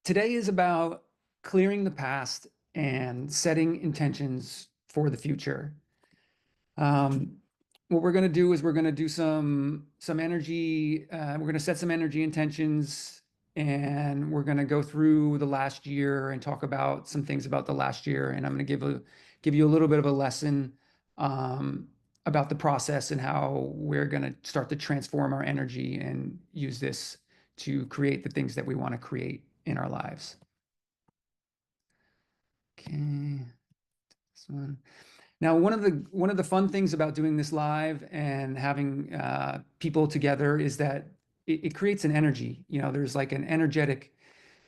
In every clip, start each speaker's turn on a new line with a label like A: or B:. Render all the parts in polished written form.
A: Today is about clearing the past and setting intentions for the future. Um, what we're going to do is we're going to do some energy. We're going to set some energy intentions, and we're going to go through the last year and talk about some things about the last year. And I'm going to give you a little bit of a lesson about the process and how we're going to start to transform our energy and use this to create the things that we want to create in our lives. Okay, this one. Now, one of the fun things about doing this live and having people together is that it creates an energy. There's like an energetic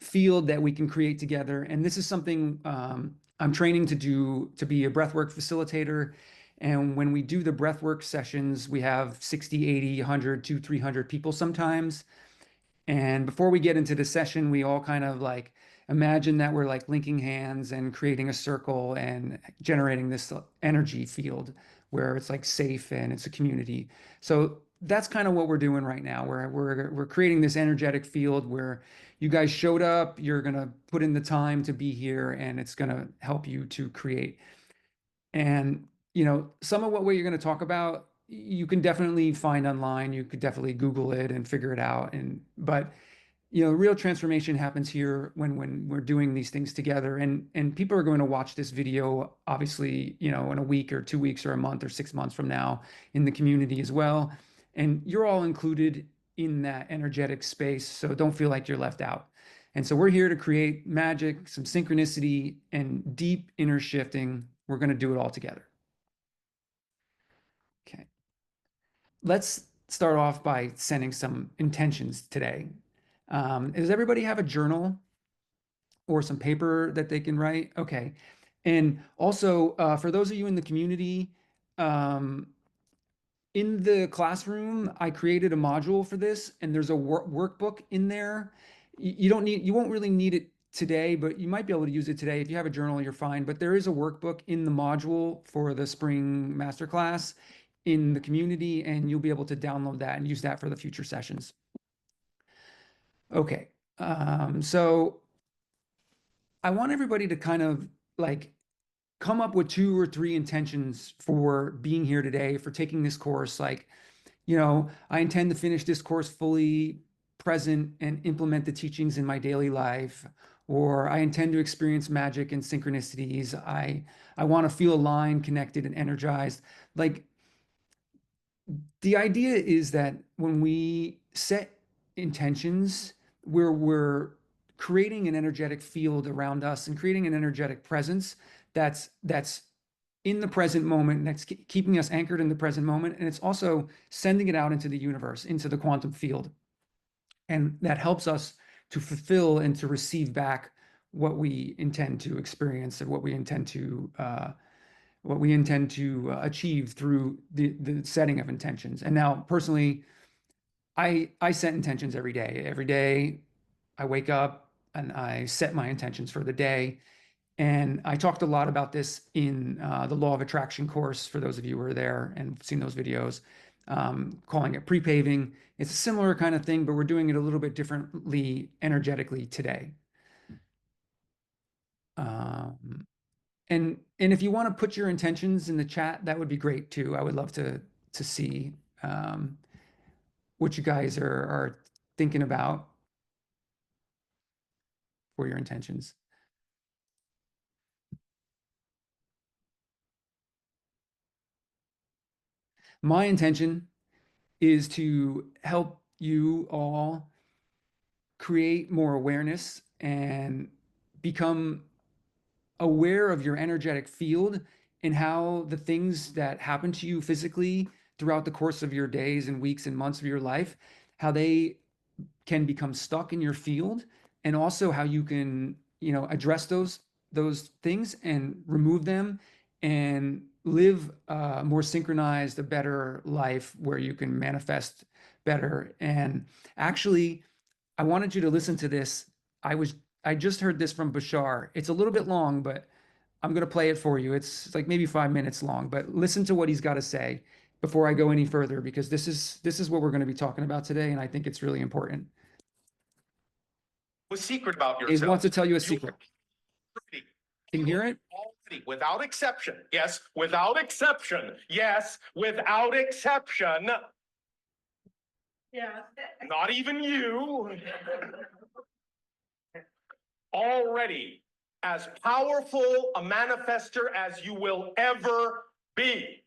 A: field that we can create together, and this is something I'm training to do to be a breathwork facilitator. And when we do the breathwork sessions, we have 60, 80, 100, 200, 300 people sometimes. And before we get into the session, we all kind of like imagine that we're like linking hands and creating a circle and generating this energy field where it's like safe and it's a community. So that's kind of what we're doing right now. We're creating this energetic field where you guys showed up, you're gonna put in the time to be here, and it's gonna help you to create. And some of what you're going to talk about, you can definitely find online. You could definitely Google it and figure it out. But real transformation happens here when we're doing these things together. And people are going to watch this video, obviously, in a week or 2 weeks or a month or 6 months from now in the community as well. And you're all included in that energetic space, so don't feel like you're left out. And so we're here to create magic, some synchronicity, and deep inner shifting. We're going to do it all together. Okay. Let's start off by setting some intentions today. Does everybody have a journal or some paper that they can write? Okay. And also, for those of you in the community, um, in the classroom, I created a module for this, and there's a workbook in there. You won't really need it today, but you might be able to use it today. If you have a journal, you're fine. But there is a workbook in the module for the spring masterclass in the community, and you'll be able to download that and use that for the future sessions. Okay. So I want everybody to kind of like come up with 2 or 3 intentions for being here today, for taking this course. Like, I intend to finish this course fully present and implement the teachings in my daily life. Or I intend to experience magic and synchronicities. I want to feel aligned, connected, and energized. Like, the idea is that when we set intentions, we're creating an energetic field around us and creating an energetic presence that's in the present moment, that's keeping us anchored in the present moment, and it's also sending it out into the universe, into the quantum field, and that helps us to fulfill and to receive back what we intend to experience and what we intend to achieve through the setting of intentions. And now, personally, I set intentions every day. Every day, I wake up and I set my intentions for the day. And I talked a lot about this in the Law of Attraction course for those of you who are there and seen those videos, calling it pre-paving. It's a similar kind of thing, but we're doing it a little bit differently energetically today. Um, and if you want to put your intentions in the chat, that would be great too. I would love to see what you guys are thinking about for your intentions. My intention is to help you all create more awareness and become aware of your energetic field and how the things that happen to you physically throughout the course of your days and weeks and months of your life, how they can become stuck in your field, and also how you can, address those things and remove them and live a more synchronized, a better life where you can manifest better. And actually, I wanted you to listen to this. I just heard this from Bashar. It's a little bit long, but I'm going to play it for you. It's like maybe 5 minutes long, but listen to what he's got to say before I go any further, because this is what we're going to be talking about today, and I think it's really important.
B: A secret about
A: He
B: yourself.
A: wants to tell you a secret.
B: Already,
A: Can you hear it?
B: already, without exception. Yes, without exception. Yes, without exception.
C: Yeah.
B: Not even you. Already as powerful a manifester as you will ever be.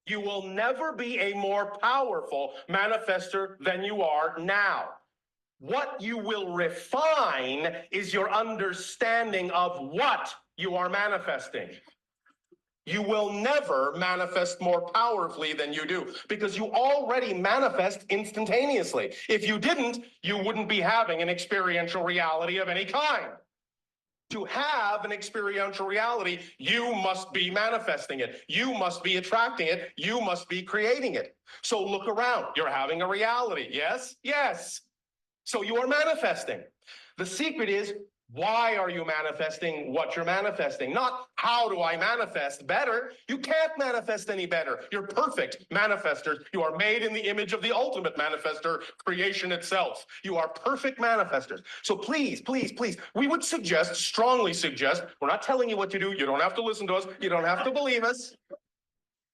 B: You will never be a more powerful manifester than you are now. What you will refine is your understanding of what you are manifesting. You will never manifest more powerfully than you do because you already manifest instantaneously. If you didn't, you wouldn't be having an experiential reality of any kind. To have an experiential reality, you must be manifesting it. You must be attracting it. You must be creating it. So look around. You're having a reality. Yes? Yes. So you are manifesting. The secret is, why are you manifesting what you're manifesting? Not how do I manifest better? You can't manifest any better. You're perfect manifestors. You are made in the image of the ultimate manifester, creation itself. You are perfect manifestors. So please, please, please, we would suggest, strongly suggest, we're not telling you what to do. You don't have to listen to us. You don't have to believe us.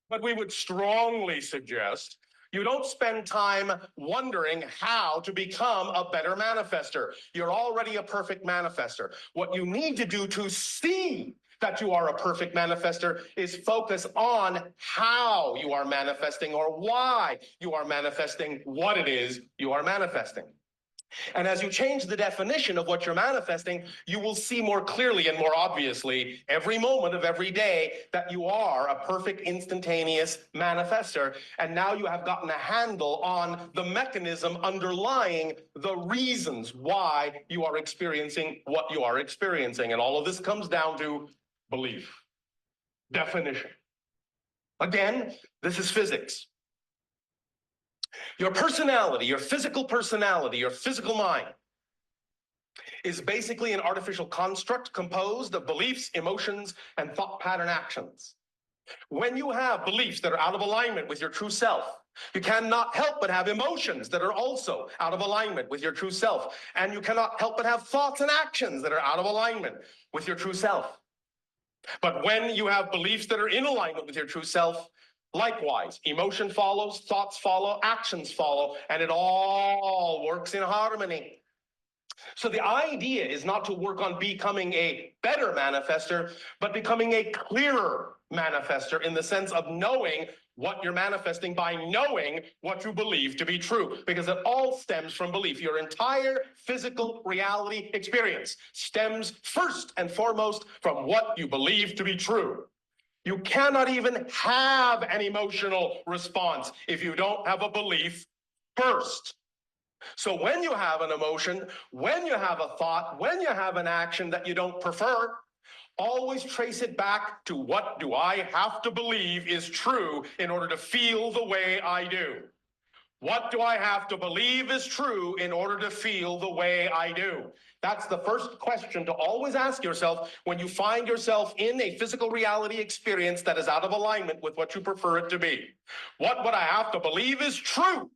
B: But we would strongly suggest you don't spend time wondering how to become a better manifester. You're already a perfect manifester. What you need to do to see that you are a perfect manifester is focus on how you are manifesting or why you are manifesting what it is you are manifesting. And as you change the definition of what you're manifesting, you will see more clearly and more obviously every moment of every day that you are a perfect instantaneous manifester. And now you have gotten a handle on the mechanism underlying the reasons why you are experiencing what you are experiencing. And all of this comes down to belief, definition. Again, this is physics. Your personality, your physical mind is basically an artificial construct composed of beliefs, emotions, and thought pattern actions. When you have beliefs that are out of alignment with your true self, you cannot help but have emotions that are also out of alignment with your true self. And you cannot help but have thoughts and actions that are out of alignment with your true self. But when you have beliefs that are in alignment with your true self, likewise, emotion follows, thoughts follow, actions follow, and it all works in harmony. So the idea is not to work on becoming a better manifester, but becoming a clearer manifester in the sense of knowing what you're manifesting by knowing what you believe to be true, because it all stems from belief. Your entire physical reality experience stems first and foremost from what you believe to be true. You cannot even have an emotional response if you don't have a belief first. So when you have an emotion, when you have a thought, when you have an action that you don't prefer, always trace it back to what do I have to believe is true in order to feel the way I do? What do I have to believe is true in order to feel the way I do? That's the first question to always ask yourself when you find yourself in a physical reality experience that is out of alignment with what you prefer it to be. What would I have to believe is true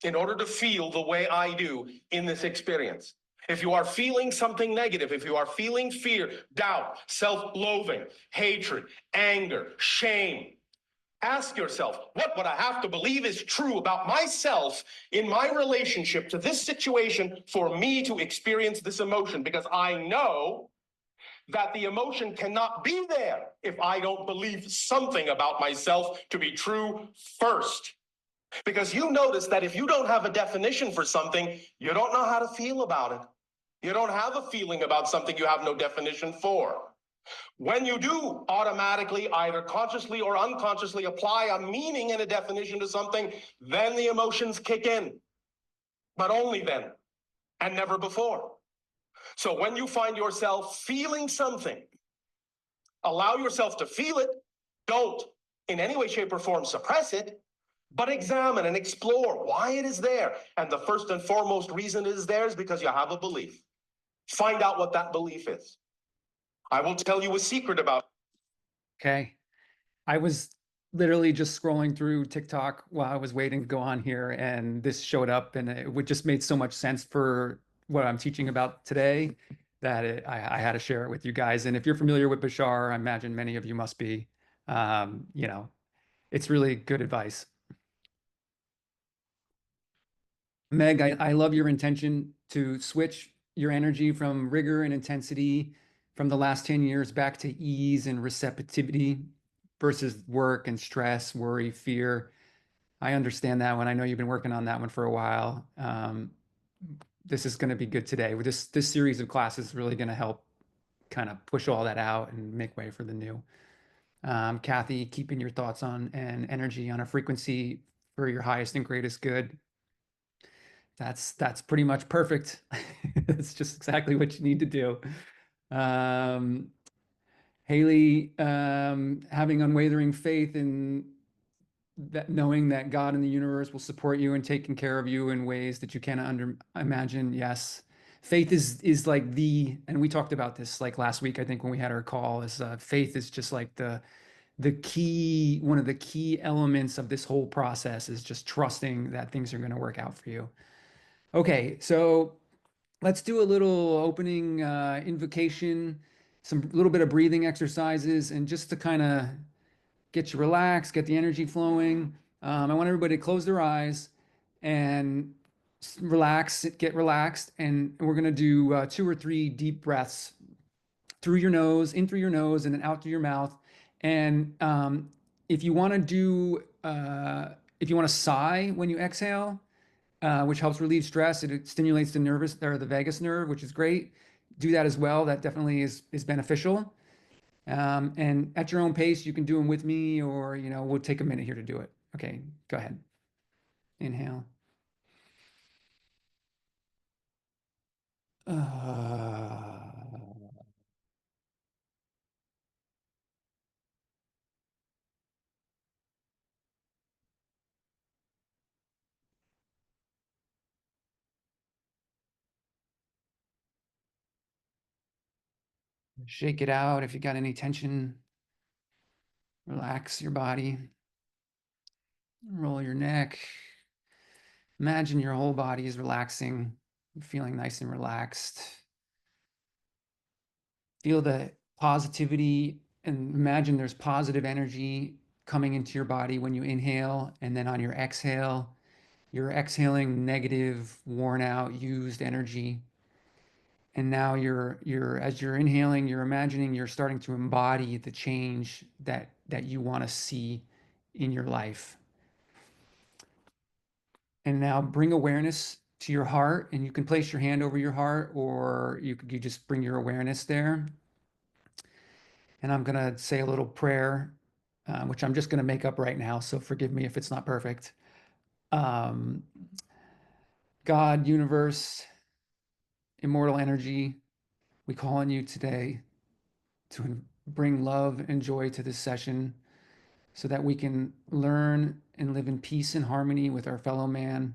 B: in order to feel the way I do in this experience? If you are feeling something negative, if you are feeling fear, doubt, self-loathing, hatred, anger, shame, ask yourself, what would I have to believe is true about myself in my relationship to this situation for me to experience this emotion? Because I know that the emotion cannot be there if I don't believe something about myself to be true first. Because you notice that if you don't have a definition for something, you don't know how to feel about it. You don't have a feeling about something you have no definition for. When you do automatically, either consciously or unconsciously, apply a meaning and a definition to something, then the emotions kick in. But only then, and never before. So when you find yourself feeling something, allow yourself to feel it. Don't in any way, shape, or form suppress it, but examine and explore why it is there. And the first and foremost reason it is there is because you have a belief. Find out what that belief is. I will tell you a secret about.
A: Okay. I was literally just scrolling through TikTok while I was waiting to go on here, and this showed up, and it would just made so much sense for what I'm teaching about today that I had to share it with you guys. And if you're familiar with Bashar, I imagine many of you must be. You know, it's really good advice. Meg, I love your intention to switch your energy from rigor and intensity from the last 10 years back to ease and receptivity versus work and stress, worry, fear. I understand that one. I know you've been working on that one for a while. This is going to be good today. This series of classes is really going to help kind of push all that out and make way for the new. Kathy, keeping your thoughts on and energy on a frequency for your highest and greatest good. That's pretty much perfect. That's just exactly what you need to do. Um, Haley, having unwavering faith in that, knowing that God in the universe will support you and taking care of you in ways that you cannot imagine. Yes, faith is like and we talked about this like last week, I think when we had our call, is faith is just like the key, one of the key elements of this whole process is just trusting that things are going to work out for you. Okay, so let's do a little opening invocation, some little bit of breathing exercises, and just to kind of get you relaxed, get the energy flowing. I want everybody to close their eyes and relax, get relaxed, and we're gonna do 2 or 3 deep breaths through your nose, in through your nose, and then out through your mouth. And if you want to if you want to sigh when you exhale, which helps relieve stress. It stimulates the nervous or the vagus nerve, which is great. Do that as well. That definitely is beneficial. And at your own pace, you can do them with me, or we'll take a minute here to do it. Okay, go ahead. Inhale. Uh, Shake it out. If you got any tension, relax your body. Roll your neck. Imagine your whole body is relaxing, feeling nice and relaxed. Feel the positivity and imagine there's positive energy coming into your body when you inhale. And then on your exhale, you're exhaling negative, worn out, used energy. And now as you're inhaling, you're imagining you're starting to embody the change that you want to see in your life. And now bring awareness to your heart, and you can place your hand over your heart, or you just bring your awareness there. And I'm going to say a little prayer, which I'm just going to make up right now. So forgive me if it's not perfect. Um, God, universe, immortal energy, we call on you today to bring love and joy to this session so that we can learn and live in peace and harmony with our fellow man,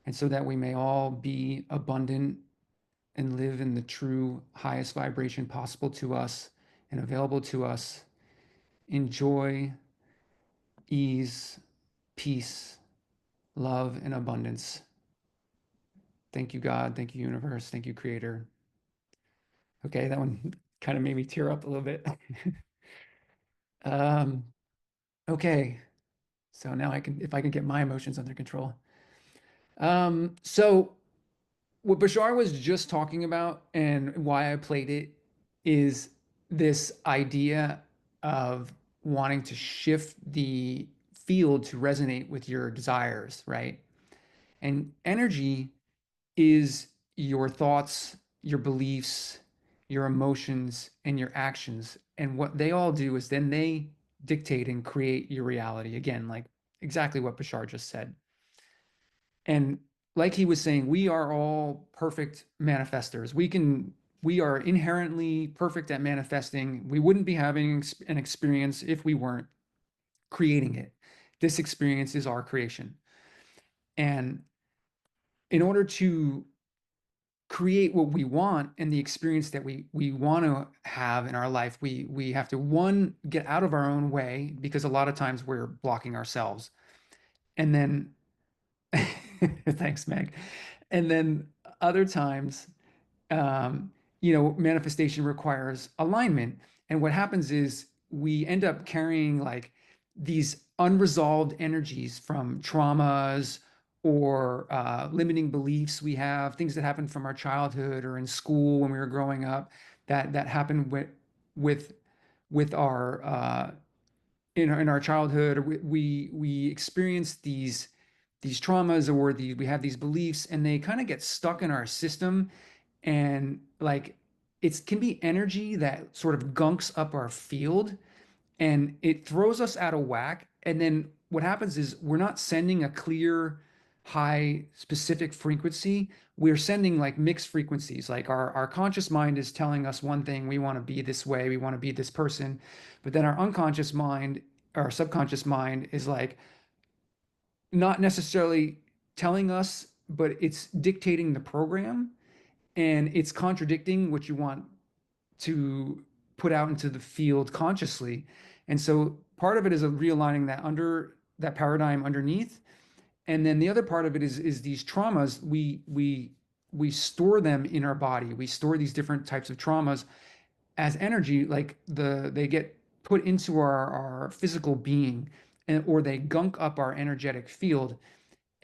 A: and so that we may all be abundant and live in the true highest vibration possible to us and available to us in joy, ease, peace, love, and abundance. Thank you, God. Thank you, universe. Thank you, creator. Okay, that one kind of made me tear up a little bit. um, okay, so now if I can get my emotions under control. So what Bashar was just talking about and why I played it is this idea of wanting to shift the field to resonate with your desires, right? And energy is your thoughts, your beliefs, your emotions, and your actions. And what they all do is then they dictate and create your reality. Again, like exactly what Bashar just said. And like he was saying, we are all perfect manifestors. We are inherently perfect at manifesting. We wouldn't be having an experience if we weren't creating it. This experience is our creation. And in order to create what we want and the experience that we want to have in our life, we have to, one, get out of our own way, because a lot of times we're blocking ourselves. And then thanks, Meg. And then other times, you know, manifestation requires alignment. And what happens is we end up carrying like these unresolved energies from traumas or limiting beliefs we have, things that happened from our childhood or in school when we were growing up that happened with with our in our childhood. Or we experience these traumas or we have these beliefs and they kind of get stuck in our system and like it can be energy that sort of gunks up our field and it throws us out of whack. And then what happens is we're not sending a clear, high, specific frequency. We're sending like mixed frequencies. Like our conscious mind is telling us one thing, we want to be this way, we want to be this person. But then our unconscious mind, our subconscious mind is like not necessarily telling us, but it's dictating the program and it's contradicting what you want to put out into the field consciously. And so part of it is a realigning that under that paradigm underneath. And then the other part of it is these traumas, we store them in our body. We store these different types of traumas as energy, like they get put into our physical being and or they gunk up our energetic field.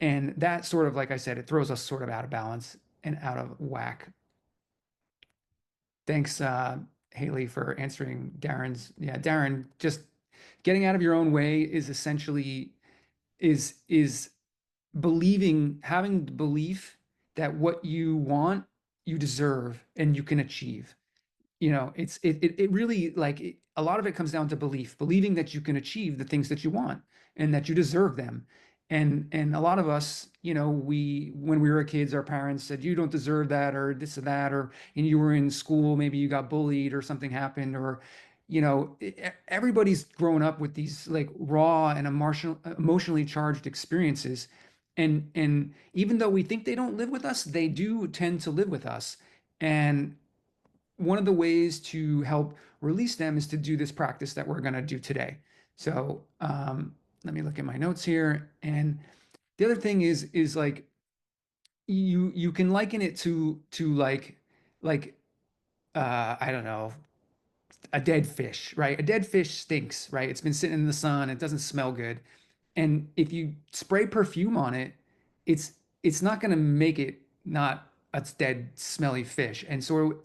A: And that sort of, like I said, it throws us sort of out of balance and out of whack. Thanks, Haley, for answering Darren's. Yeah, Darren, just getting out of your own way is essentially is believing, having the belief that what you want, you deserve and you can achieve. You know, it really like a lot of it comes down to belief, believing that you can achieve the things that you want and that you deserve them. And a lot of us, you know, we when we were kids, our parents said you don't deserve that or this or that, or and you were in school, maybe you got bullied or something happened, or you know, everybody's grown up with these like raw and emotionally charged experiences. And even though we think they don't live with us, they do tend to live with us. And one of the ways to help release them is to do this practice that we're going to do today. So let me look at my notes here. And the other thing is like you can liken it to like I don't know, a dead fish, right? A dead fish stinks, right? It's been sitting in the sun, it doesn't smell good. And if you spray perfume on it, it's it's not going to make it not a dead, smelly fish. And so,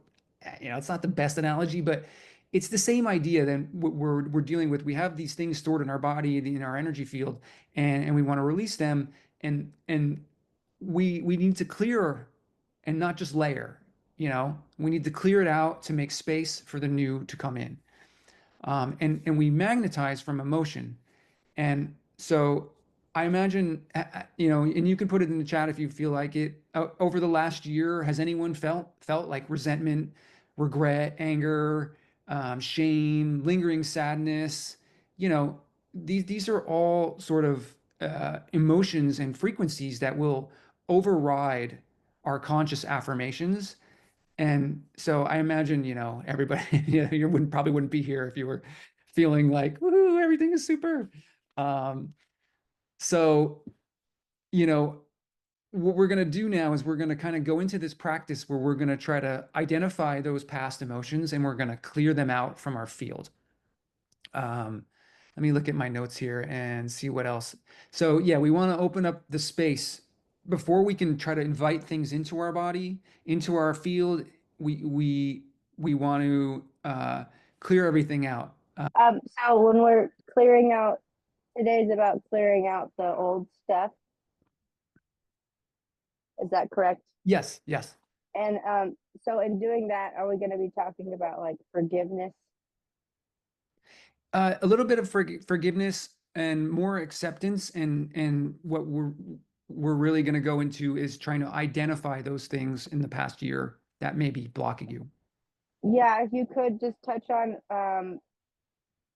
A: you know, it's not the best analogy, but it's the same idea that we're dealing with. We have these things stored in our body, in our energy field, and we want to release them, and we need to clear and not just layer. You know, we need to clear it out to make space for the new to come in. And we magnetize from emotion. And so I imagine, you know, and you can put it in the chat if you feel like it. Over the last year, has anyone felt like resentment, regret, anger, shame, lingering sadness? You know, these are all sort of emotions and frequencies that will override our conscious affirmations. And so I imagine, you know, everybody, you know, you wouldn't probably wouldn't be here if you were feeling like, woohoo, everything is super. Um, so, you know, what we're going to do now is we're going to kind of go into this practice where we're going to try to identify those past emotions and we're going to clear them out from our field. Um, Let me look at my notes here and see what else. So yeah, we want to open up the space before we can try to invite things into our body, into our field. We want to clear everything out.
C: So when we're clearing out, today's about clearing out the old stuff. Is that correct?
A: Yes, yes.
C: And so in doing that, are we going to be talking about like forgiveness?
A: A little bit of forgiveness and more acceptance, and what we're really going to go into is trying to identify those things in the past year that may be blocking you.
C: Yeah, if you could just touch on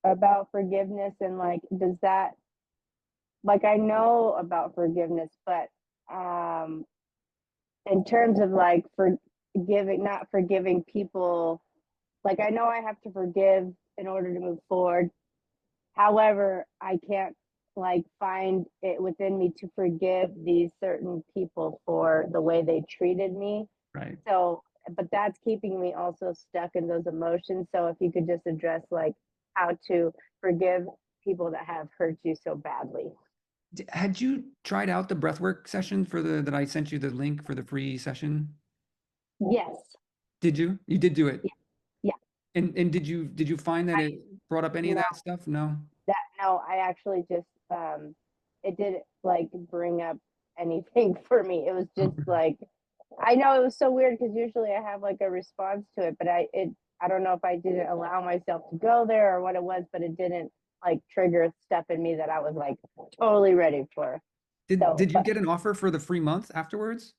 C: about forgiveness and like, does that, like, I know about forgiveness, but in terms of like forgiving, not forgiving people, like I know I have to forgive in order to move forward. However, I can't like find it within me to forgive these certain people for the way they treated me.
A: Right.
C: So, but that's keeping me also stuck in those emotions. So if you could just address like how to forgive people that have hurt you so badly.
A: Had you tried out the breathwork session for that I sent you the link for the free session?
C: Yes.
A: Did you? You did do it.
C: Yeah. Yeah.
A: And did you find that it brought up any of
C: No,
A: that stuff? No.
C: no, I actually just it didn't like bring up anything for me. It was just like I know it was so weird because usually I have like a response to it, but I don't know if I didn't allow myself to go there or what it was, but it didn't like trigger stuff in me that I was like totally ready for. So,
A: Did you get an offer for the free month afterwards?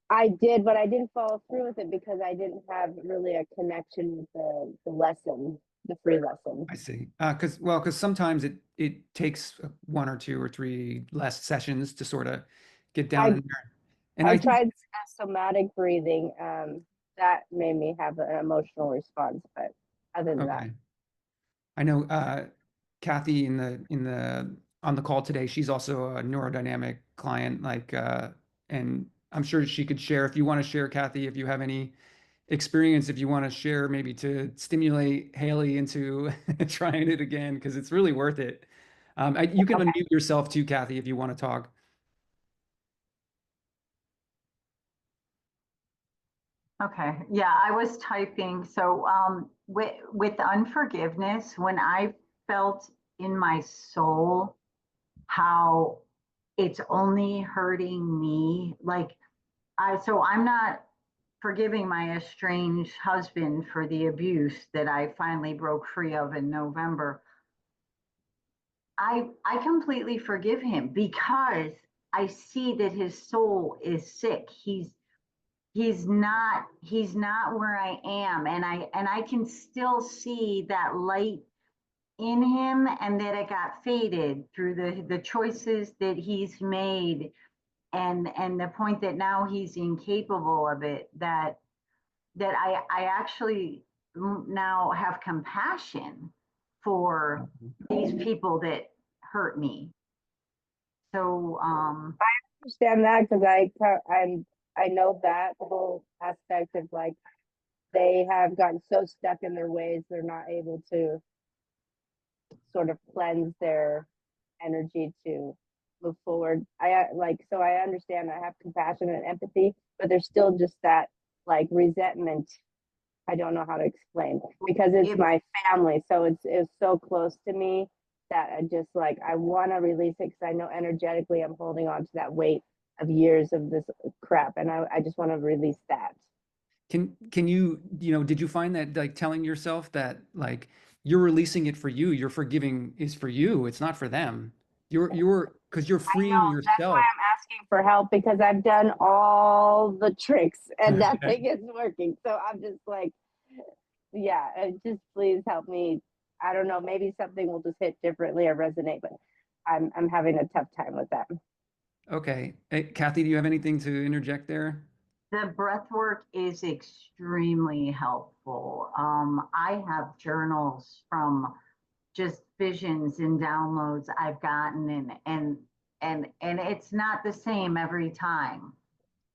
C: I did, but I didn't follow through with it because I didn't have really a connection with the lesson, the free lesson.
A: I see. Because sometimes it takes one or two or three less sessions to sort of get down
C: I
A: in there. And
C: I
A: I think
C: tried somatic breathing. That made me have an emotional response, but other than that,
A: okay. I know Kathy in the on the call today, she's also a neurodynamic client, and I'm sure she could share if you want to share, Kathy, if you have any experience, if you want to share maybe to stimulate Haley into trying it again, because it's really worth it. You can
C: okay.
A: unmute yourself too, Kathy, if you want to talk.
D: Okay. Yeah, I was typing. So with unforgiveness, when I felt in my soul how it's only hurting me, so I'm not forgiving my estranged husband for the abuse that I finally broke free of in November. I completely forgive him because I see that his soul is sick. He's not where I am, and I can still see that light in him, and that it got faded through the choices that he's made, and the point that now he's incapable of it, that I actually now have compassion for these people that hurt me. So
C: Understand that because I know that the whole aspect of like they have gotten so stuck in their ways they're not able to sort of cleanse their energy to move forward. So I understand. I have compassion and empathy, but there's still just that like resentment. I don't know how to explain because it's my family, so it's so close to me that I just like I want to release it because I know energetically I'm holding on to that weight of years of this crap, and I just want to release that.
A: Can you, did you find that like telling yourself that like you're releasing it for you, you're forgiving is for you, it's not for them. Because you're
C: I know
A: freeing
C: that's why
A: yourself.
C: I'm asking for help because I've done all the tricks and nothing is working. So I'm just like, yeah, just please help me. I don't know, maybe something will just hit differently or resonate, but I'm having a tough time with that.
A: Okay. Hey, Kathy, do you have anything to interject there?
D: the breath work is extremely helpful. I have journals from just visions and downloads I've gotten, and it's not the same every time.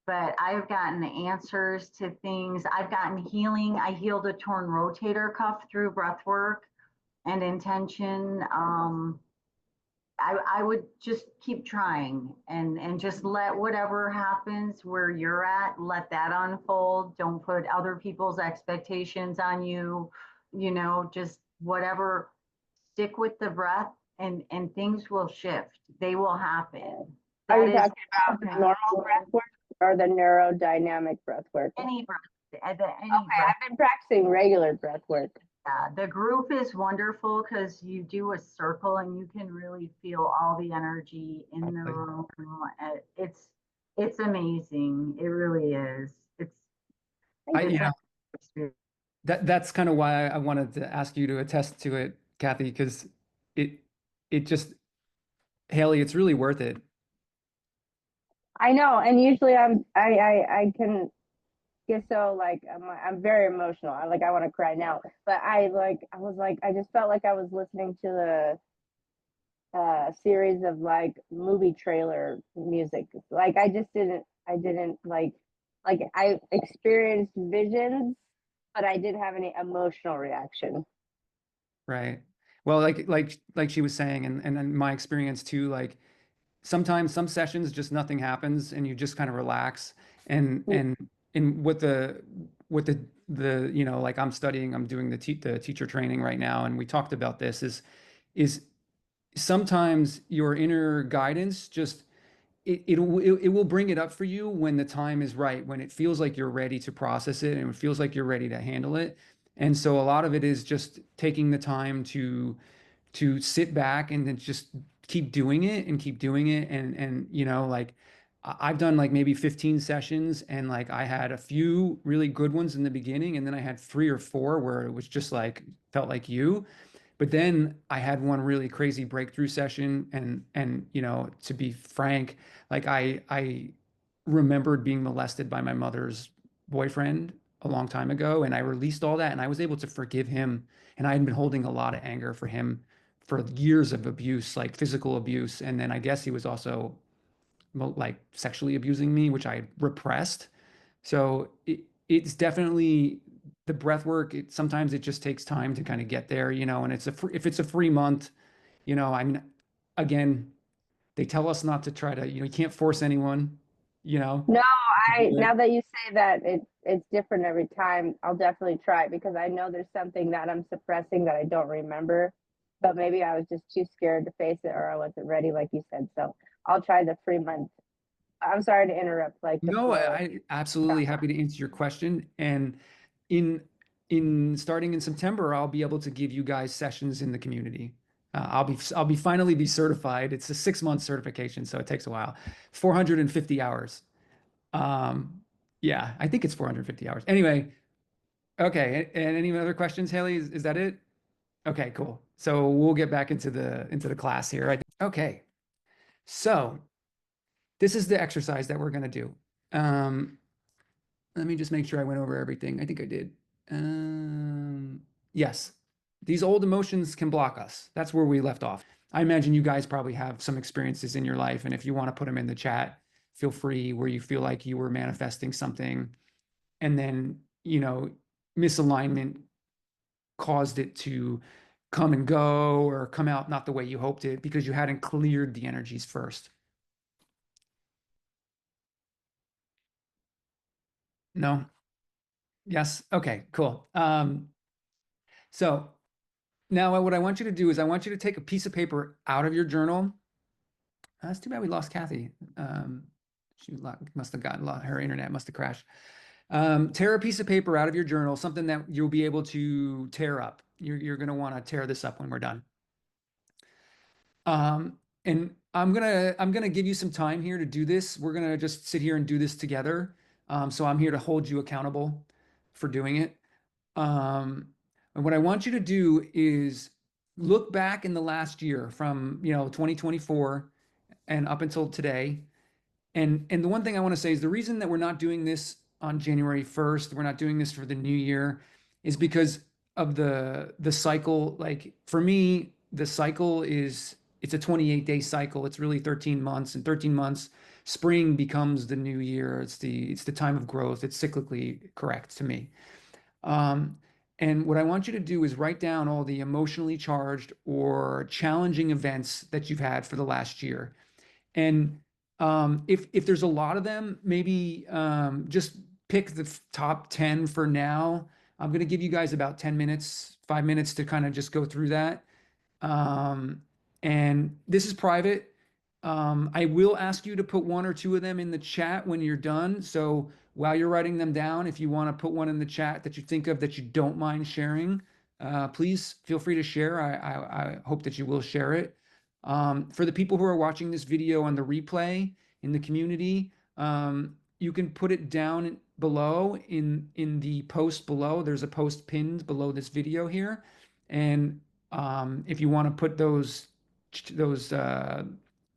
D: But I've gotten answers to things. I've gotten healing. I healed a torn rotator cuff through breath work and intention. I would just keep trying, and just let whatever happens where you're at, let that unfold. Don't put other people's expectations on you, just whatever. Stick with the breath, and things will shift. They will happen.
C: Are
D: That
C: you
D: is
C: talking about the normal breath work or the neurodynamic breath work?
D: any breath. Any
C: Okay,
D: breath.
C: I've been practicing regular breath work.
D: The group is wonderful because you do a circle and you can really feel all the energy in the room. It's amazing. It really is.
A: I,
D: It's
A: you know,
D: an experience.
A: that's kind of why I wanted to ask you to attest to it, Kathy, because it it just Haley, it's really worth it.
C: I know, and usually I can get so like I'm very emotional. I want to cry now, but I was like I just felt like I was listening to series of like movie trailer music. Like I didn't like I experienced visions, but I didn't have any emotional reaction.
A: Right. Well, like she was saying, and in my experience too, like sometimes some sessions just nothing happens and you just kind of relax. And
C: Mm.
A: and in what the like I'm doing the teacher training right now, and we talked about this is sometimes your inner guidance just it will bring it up for you when the time is right, when it feels like you're ready to process it and it feels like you're ready to handle it. And so a lot of it is just taking the time to sit back and then just keep doing it and keep doing it. And like I've done like maybe 15 sessions, and like I had a few really good ones in the beginning, and then I had 3 or 4 where it was just like felt like you. But then I had one really crazy breakthrough session, and to be frank, like I remembered being molested by my mother's boyfriend a long time ago, and I released all that and I was able to forgive him. And I had been holding a lot of anger for him for years of abuse, like physical abuse. And then I guess he was also like sexually abusing me, which I repressed. So it's definitely the breath work. Sometimes it just takes time to kind of get there, and if it's a free month, I mean, again, they tell us not to try to, you can't force anyone, you know,
C: No,
A: to do
C: I
A: it.
C: now that you say that it's different every time. I'll definitely try it because I know there's something that I'm suppressing that I don't remember, but maybe I was just too scared to face it or I wasn't ready, like you said. So I'll try the free month. I'm sorry to interrupt, like the
A: No,
C: flow of
A: I absolutely happy to answer your question. And in in starting in September, I'll be able to give you guys sessions in the community. I'll be finally be certified. It's a 6 month certification, so it takes a while. 450 hours. Um, yeah, I think it's 450 hours. Anyway, okay. And any other questions, Haley? Is that it? Okay, cool. So we'll get back into the class here. Okay. So this is the exercise that we're going to do. Um, Let me just make sure I went over everything. I think I did. Yes, these old emotions can block us. That's where we left off. I imagine you guys probably have some experiences in your life, and if you want to put them in the chat, feel free, where you feel like you were manifesting something, and then, misalignment caused it to come and go or come out not the way you hoped it because you hadn't cleared the energies first. No? Yes? Okay, cool. So now what I want you to do is I want you to take a piece of paper out of your journal. That's too bad we lost Kathy. She must have gotten her internet must have crashed. Tear a piece of paper out of your journal, something that you'll be able to tear up. You're going to want to tear this up when we're done. And I'm gonna give you some time here to do this. We're gonna just sit here and do this together. So I'm here to hold you accountable for doing it. Um, and what I want you to do is look back in the last year from 2024 and up until today. And the one thing I want to say is the reason that we're not doing this on January 1st, we're not doing this for the new year, is because of the cycle. Like for me, the cycle it's a 28-day cycle. It's really 13 months, and 13 months, spring becomes the new year. It's the time of growth. It's cyclically correct to me. Um, and what I want you to do is write down all the emotionally charged or challenging events that you've had for the last year. And if there's a lot of them, maybe just pick the top 10 for now. I'm going to give you guys about 10 minutes, 5 minutes to kind of just go through that. Um, and this is private. I will ask you to put 1 or 2 of them in the chat when you're done. So while you're writing them down, if you want to put one in the chat that you think of that you don't mind sharing, please feel free to share. I hope that you will share it. For the people who are watching this video on the replay in the community, you can put it down below in the post below. There's a post pinned below this video here. And if you want to put those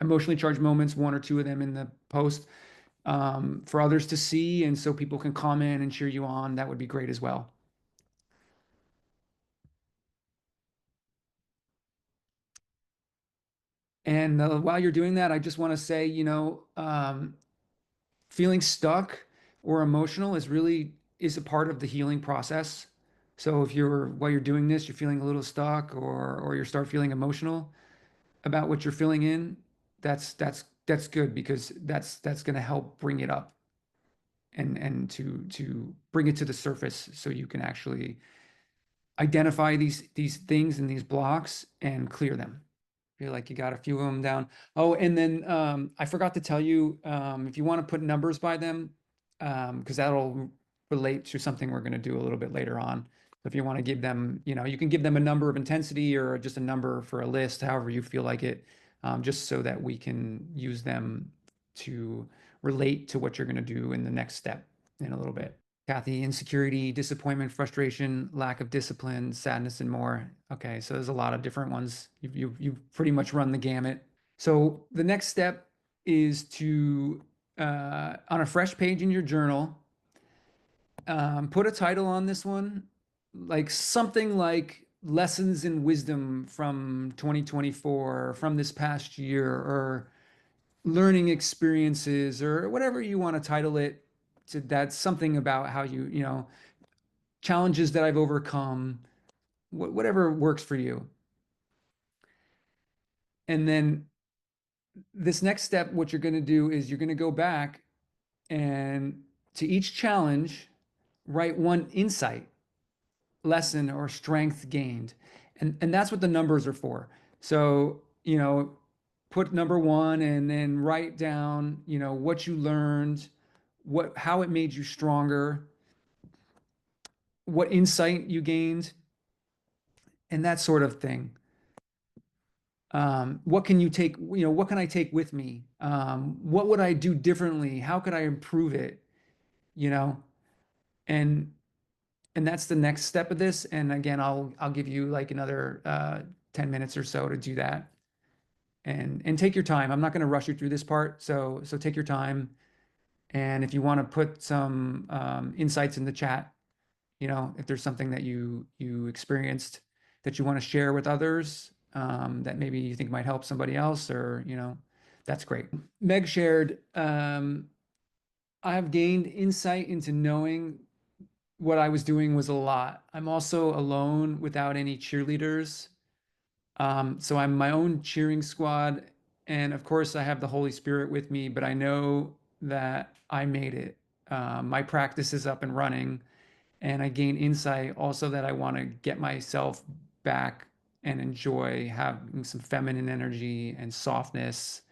A: emotionally charged moments, 1 or 2 of them in the post for others to see, and so people can comment and cheer you on, that would be great as well. And while you're doing that, I just want to say, feeling stuck or emotional is a part of the healing process. So if while you're doing this, you're feeling a little stuck or you start feeling emotional about what you're feeling in, that's good because that's going to help bring it up and to bring it to the surface so you can actually identify these things and these blocks and clear them. Feel like you got a few of them down. Oh, and then I forgot to tell you, if you want to put numbers by them, because that'll relate to something we're going to do a little bit later on. So if you want to give them, you can give them a number of intensity or just a number for a list, however you feel like it, just so that we can use them to relate to what you're going to do in the next step in a little bit. Kathy, insecurity, disappointment, frustration, lack of discipline, sadness, and more. Okay, so there's a lot of different ones. You've pretty much run the gamut. So the next step is to, on a fresh page in your journal, put a title on this one, like something like Lessons in Wisdom from 2024, from this past year, or learning experiences, or whatever you want to title it. That's something about how challenges that I've overcome, whatever works for you. And then this next step, what you're going to do is you're going to go back and to each challenge, write one insight, lesson, or strength gained. And that's what the numbers are for. So, put number one and then write down, what you learned, how it made you stronger, what insight you gained, and that sort of thing. What can you take, what can I take with me? What would I do differently? How could I improve it? You know, and that's the next step of this. And again, I'll give you like another 10 minutes or so to do that. And take your time. I'm not going to rush you through this part. So take your time. And if you want to put some insights in the chat, if there's something that you experienced that you want to share with others, that maybe you think might help somebody else, or that's great. Meg shared, I've gained insight into knowing what I was doing was a lot. I'm also alone without any cheerleaders. So I'm my own cheering squad. And of course, I have the Holy Spirit with me, but I know that I made it. My practice is up and running. And I gain insight also that I want to get myself back and enjoy having some feminine energy and softness.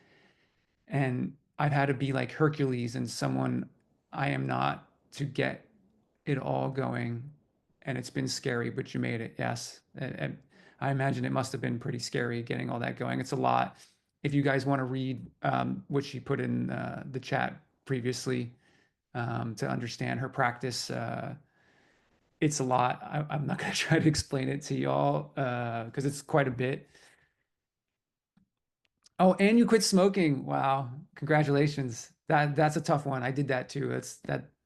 A: And I've had to be like Hercules and someone I am not to get it all going. And it's been scary, but you made it. Yes. And I imagine it must have been pretty scary getting all that going. It's a lot. If you guys want to read what she put in the chat previously to understand her practice, it's a lot. I'm not going to try to explain it to y'all because it's quite a bit. Oh, and you quit smoking. Wow. Congratulations. That's a tough one. I did that too.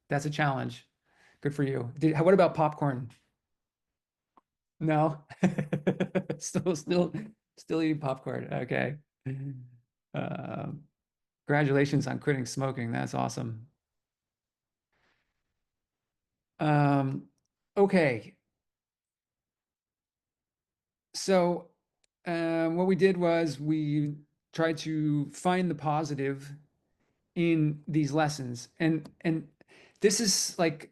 A: That's a challenge. Good for you. What about popcorn? No. Still eating popcorn. Okay. Um, Congratulations on quitting smoking. That's awesome. Okay. So what we did was we tried to find the positive in these lessons, and this is like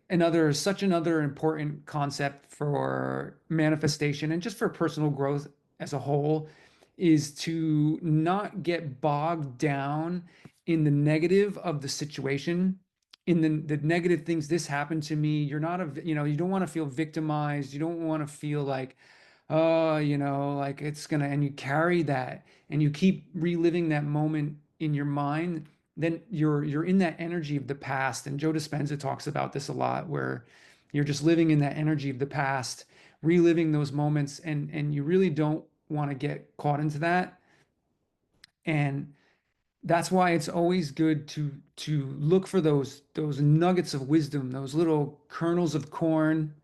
A: such another important concept for manifestation and just for personal growth as a whole, is to not get bogged down in the negative of the situation, in the negative things. This happened to me. You're not you don't want to feel victimized. You don't want to feel like, oh, like it's gonna, and you carry that and you keep reliving that moment in your mind, then you're in that energy of the past. And Joe Dispenza talks about this a lot, where you're just living in that energy of the past, reliving those moments, and you really don't want to get caught into that. And that's why it's always good to look for those nuggets of wisdom, those little kernels of corn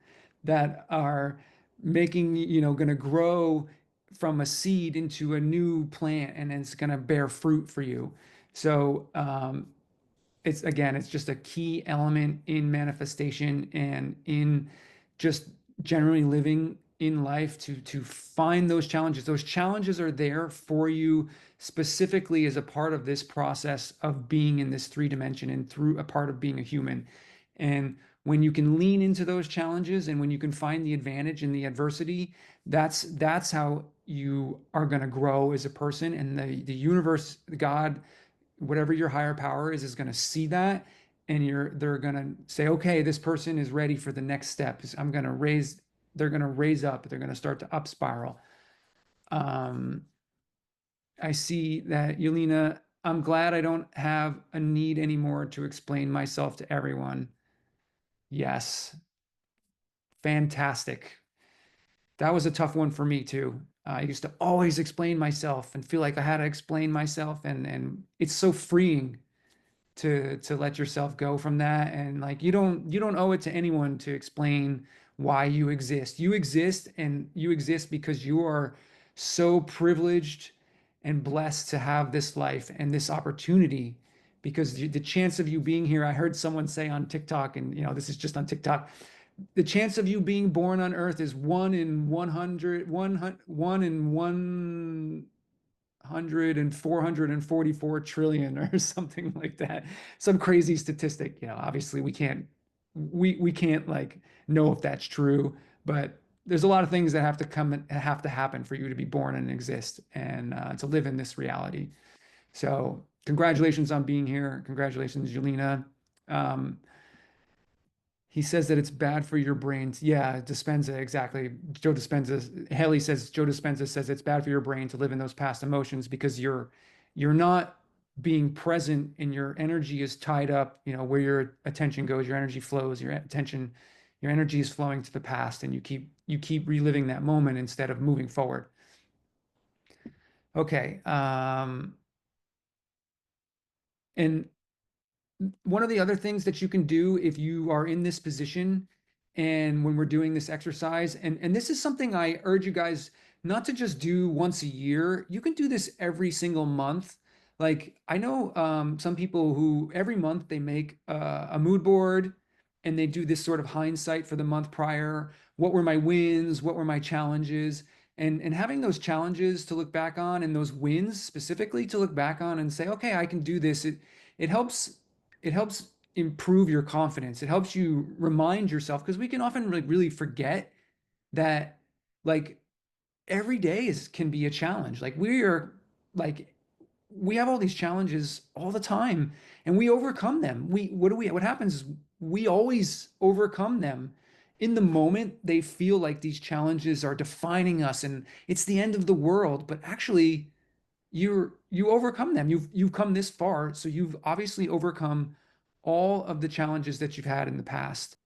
A: that are making, going to grow from a seed into a new plant, and it's going to bear fruit for you. So it's, again, it's just a key element in manifestation and in just generally living in life, to find those challenges. Those challenges are there for you specifically as a part of this process of being in this 3 dimension and through a part of being a human. And when you can lean into those challenges and when you can find the advantage in the adversity, that's how you are going to grow as a person. And the universe, God, whatever your higher power is going to see that, and they're going to say, okay, this person is ready for the next step. They're going to raise up, they're going to start to up spiral. I see that, Yelena, I'm glad I don't have a need anymore to explain myself to everyone. Yes, fantastic. That was a tough one for me too. I used to always explain myself and feel like I had to explain myself, and it's so freeing to let yourself go from that. And like, you don't owe it to anyone to explain why you exist. You exist, and you exist because you are so privileged and blessed to have this life and this opportunity. Because the chance of you being here, I heard someone say on TikTok, and this is just on TikTok, the chance of you being born on earth is 1 in 100, 1 in 100 and 444 trillion or something like that. Some crazy statistic. Obviously we can't like know if that's true, but there's a lot of things that have to happen for you to be born and exist, and to live in this reality. So congratulations on being here. Congratulations, Julina. Um, he says that it's bad for your brains. Yeah, Dispenza, exactly. Joe Dispenza, Haley says, Joe Dispenza says it's bad for your brain to live in those past emotions because you're not being present, and your energy is tied up, where your attention goes, your energy flows, your energy is flowing to the past, and you keep reliving that moment instead of moving forward. Okay. And one of the other things that you can do if you are in this position, and when we're doing this exercise, and this is something I urge you guys not to just do once a year. You can do this every single month. Like, I know some people who every month they make a mood board, and they do this sort of hindsight for the month prior. What were my wins? What were my challenges? And having those challenges to look back on, and those wins specifically to look back on and say, okay, I can do this. It helps improve your confidence. It helps you remind yourself, because we can often really forget that, like, every day can be a challenge. Like, we have all these challenges all the time, and we overcome them. What happens is we always overcome them. In the moment, they feel like these challenges are defining us and it's the end of the world, but actually you overcome them. You've come this far, so you've obviously overcome all of the challenges that you've had in the past.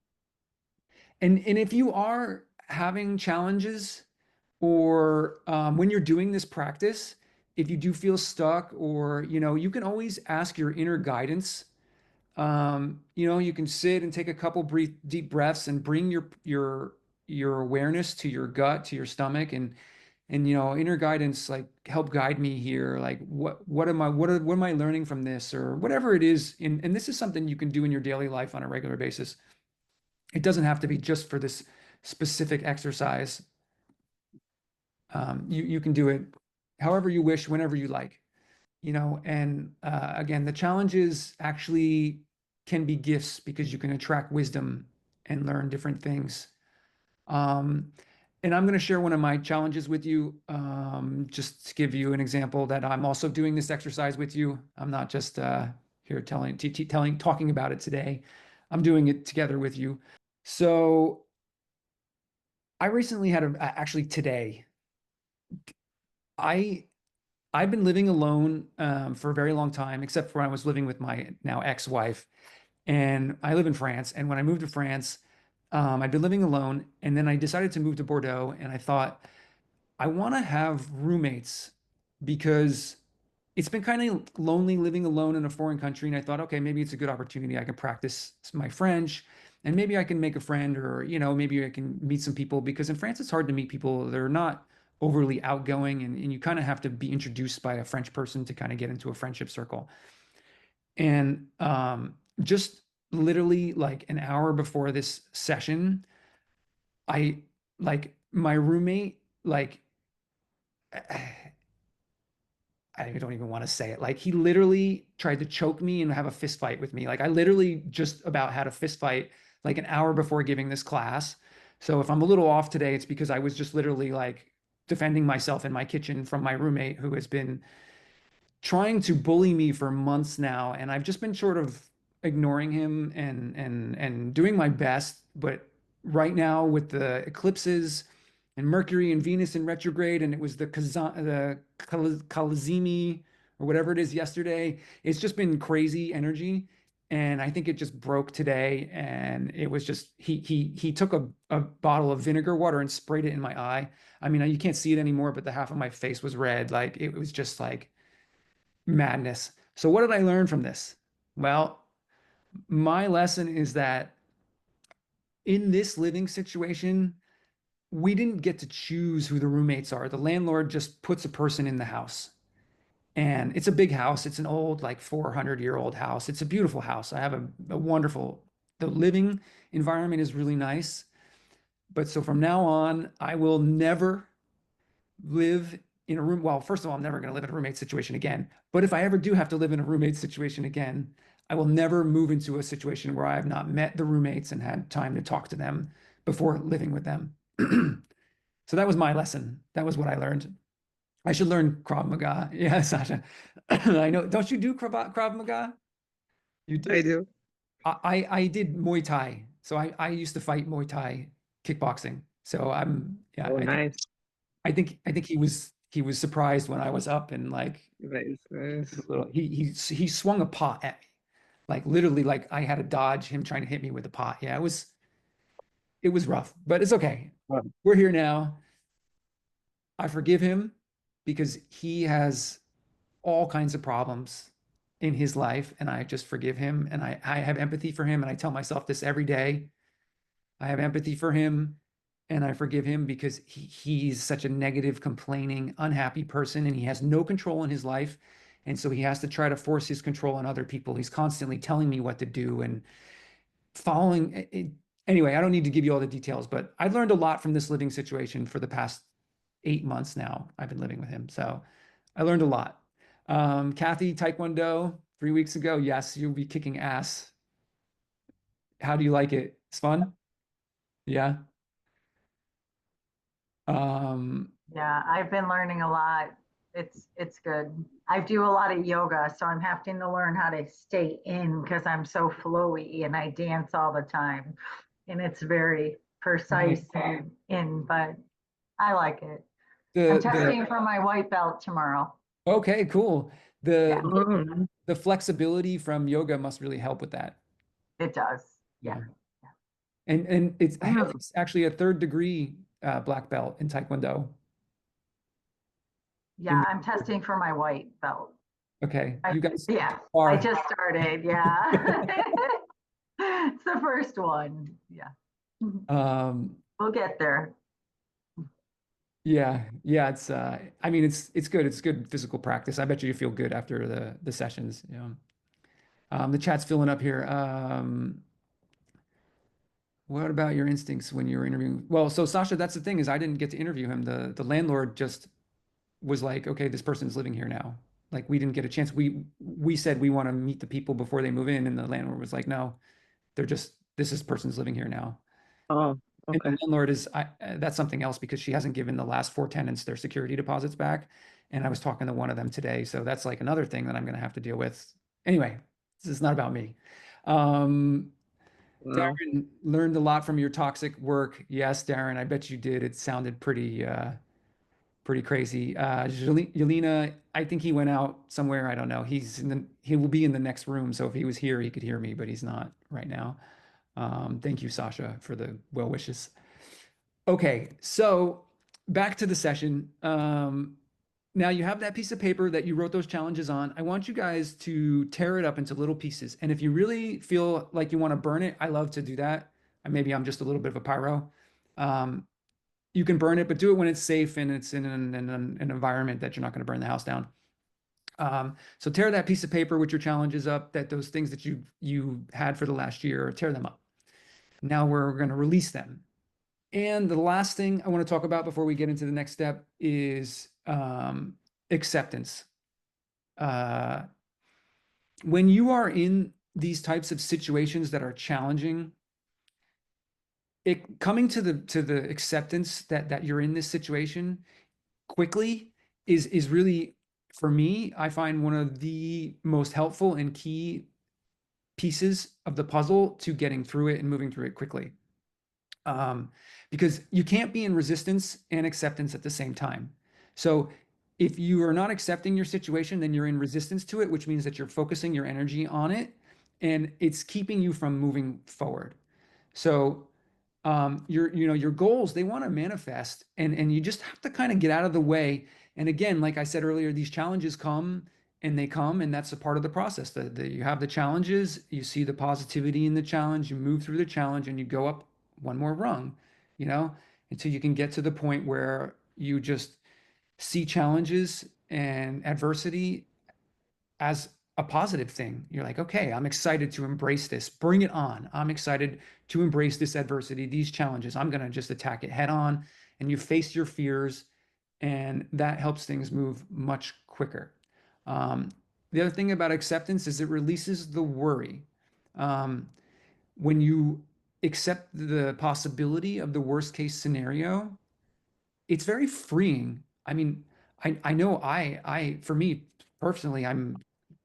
A: And if you are having challenges, or when you're doing this practice, if you do feel stuck, or you can always ask your inner guidance. You can sit and take a couple deep breaths and bring your awareness to your gut, to your stomach, and inner guidance, like, help guide me here. Like, what am I learning from this, or whatever it is. And this is something you can do in your daily life on a regular basis. It doesn't have to be just for this specific exercise. You can do it however you wish, whenever you like. And again, the challenges actually can be gifts, because you can attract wisdom and learn different things. And I'm going to share one of my challenges with you, just to give you an example that I'm also doing this exercise with you. I'm not just here talking about it today. I'm doing it together with you. So I recently actually today, I've been living alone for a very long time, except for when I was living with my now ex-wife. And I live in France. And when I moved to France, I'd been living alone. And then I decided to move to Bordeaux. And I thought, I want to have roommates, because it's been kind of lonely living alone in a foreign country. And I thought, okay, maybe it's a good opportunity. I can practice my French, and maybe I can make a friend, or, maybe I can meet some people, because in France, it's hard to meet people. They're not overly outgoing, and you kind of have to be introduced by a French person to kind of get into a friendship circle. And just literally like an hour before this session, I like my roommate, like I don't even want to say it. Like he literally tried to choke me and have a fist fight with me. Like I literally just about had a fist fight like an hour before giving this class. So if I'm a little off today, it's because I was just literally like defending myself in my kitchen from my roommate who has been trying to bully me for months now, and I've just been sort of ignoring him and doing my best. But right now with the eclipses and Mercury and Venus in retrograde, and it was the Kalazimi or whatever it is yesterday, it's just been crazy energy. And I think it just broke today, and it was just he took a bottle of vinegar water and sprayed it in my eye. I mean, you can't see it anymore, but the half of my face was red. Like it was just like madness. So what did I learn from this? Well, my lesson is that in this living situation, we didn't get to choose who the roommates are. The landlord just puts a person in the house. And it's a big house. It's an old, like 400-year-old house. It's a beautiful house. I have a wonderful, the living environment is really nice. But so from now on, I will never live in a room. Well, first of all, I'm never going to live in a roommate situation again. But if I ever do have to live in a roommate situation again, I will never move into a situation where I have not met the roommates and had time to talk to them before living with them. So that was my lesson. That was what I learned. I should learn Krav Maga. Yeah, Sasha. I know. Don't you do Krav Maga? You
E: I
A: do?
E: do.
A: I did Muay Thai. So I used to fight Muay Thai kickboxing. So yeah,
E: Oh, nice.
A: I think he was surprised when I was up and like
E: Nice, nice.
A: he swung a pot at me. Like literally like I had to dodge him trying to hit me with a pot. Yeah, it was rough, but it's okay.
E: Wow.
A: We're here now. I forgive him because he has all kinds of problems in his life, and I just forgive him, and I have empathy for him, and I tell myself this every day. I have empathy for him and I forgive him because he's such a negative, complaining, unhappy person, and he has no control in his life. And so he has to try to force his control on other people. He's constantly telling me what to do and following it. Anyway, I don't need to give you all the details, but I've learned a lot from this living situation for the past 8 months now. I've been living with him. So I learned a lot. Kathy, Taekwondo 3 weeks ago. Yes, you'll be kicking ass. How do you like it? It's fun? Yeah. Um,
D: Yeah, I've been learning a lot. It's good. I do a lot of yoga, so I'm having to learn how to stay in because I'm so flowy and I dance all the time. And it's very precise and in, but I like it. I'm
A: the
D: testing for my white belt tomorrow.
A: okay, cool.
D: Yeah,
A: The flexibility from yoga must really help with that.
D: it does. Yeah.
A: And
E: Oh,
A: it's actually a third degree black belt in Taekwondo.
D: Yeah, I'm testing for my white belt.
A: Okay, you guys
D: Yeah, I
A: are.
D: just started. Yeah. It's the first one. Yeah.
A: Um,
D: We'll get there.
A: yeah, it's I mean it's good. It's good physical practice. I bet you feel good after the sessions. The chat's filling up here. What about your instincts when you were interviewing? Well, so Sasha, that's the thing is I didn't get to interview him. The landlord just was like, okay, this person's living here now. Like we didn't get a chance. We said we want to meet the people before they move in, and the landlord was like, no, they're just this person's living here now.
E: oh,
A: And the
E: okay.
A: landlord is that's something else because she hasn't given the last 4 tenants their security deposits back. And I was talking to one of them today, so that's like another thing that I'm going to have to deal with. Anyway, this is not about me. Um,
E: Wow.
A: Darren learned a lot from your toxic work. Yes, Darren, I bet you did. It sounded pretty crazy. Yelena, I think he went out somewhere. I don't know. He will be in the next room. So if he was here, he could hear me, but he's not right now. Thank you, Sasha, for the well wishes. Okay, so back to the session. Now you have that piece of paper that you wrote those challenges on. I want you guys to tear it up into little pieces. And if you really feel like you want to burn it, I love to do that. Maybe I'm just a little bit of a pyro. Um, you can burn it, but do it when it's safe and it's in an environment that you're not going to burn the house down. So tear that piece of paper with your challenges up, that those things that you had for the last year, tear them up. Now we're going to release them. And the last thing I want to talk about before we get into the next step is acceptance. When you are in these types of situations that are challenging, coming to the acceptance that you're in this situation quickly is really, for me, I find one of the most helpful and key pieces of the puzzle to getting through it and moving through it quickly. Because you can't be in resistance and acceptance at the same time. So if you are not accepting your situation, then you're in resistance to it, which means that you're focusing your energy on it and it's keeping you from moving forward. So your goals, they want to manifest, and you just have to kind of get out of the way. And again, like I said earlier, these challenges come, and that's a part of the process. You have the challenges, you see the positivity in the challenge, you move through the challenge, and you go up one more rung, until you can get to the point where you just see challenges and adversity as a positive thing. You're like, okay, I'm excited to embrace this. Bring it on. I'm excited to embrace this adversity, these challenges. I'm going to just attack it head on. And you face your fears, and that helps things move much quicker. The other thing about acceptance is it releases the worry. When you accept the possibility of the worst case scenario, it's very freeing. I mean, I know for me personally, I'm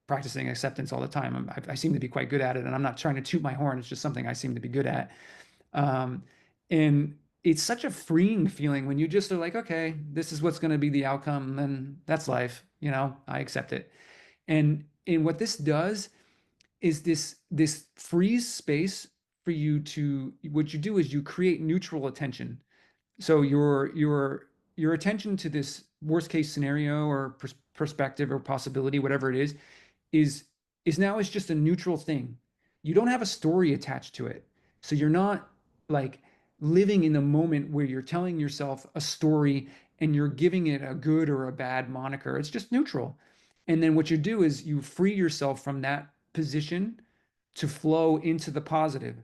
A: practicing acceptance all the time. I seem to be quite good at it, and I'm not trying to toot my horn. It's just something I seem to be good at. And it's such a freeing feeling when you just are like, okay, this is what's going to be the outcome, then that's life. I accept it. And what this does is this frees space for you to, what you do is you create neutral attention. So your attention to this worst case scenario or perspective or possibility, whatever it is now is just a neutral thing. You don't have a story attached to it. So you're not like living in the moment where you're telling yourself a story and you're giving it a good or a bad moniker. It's just neutral. And then what you do is you free yourself from that position to flow into the positive,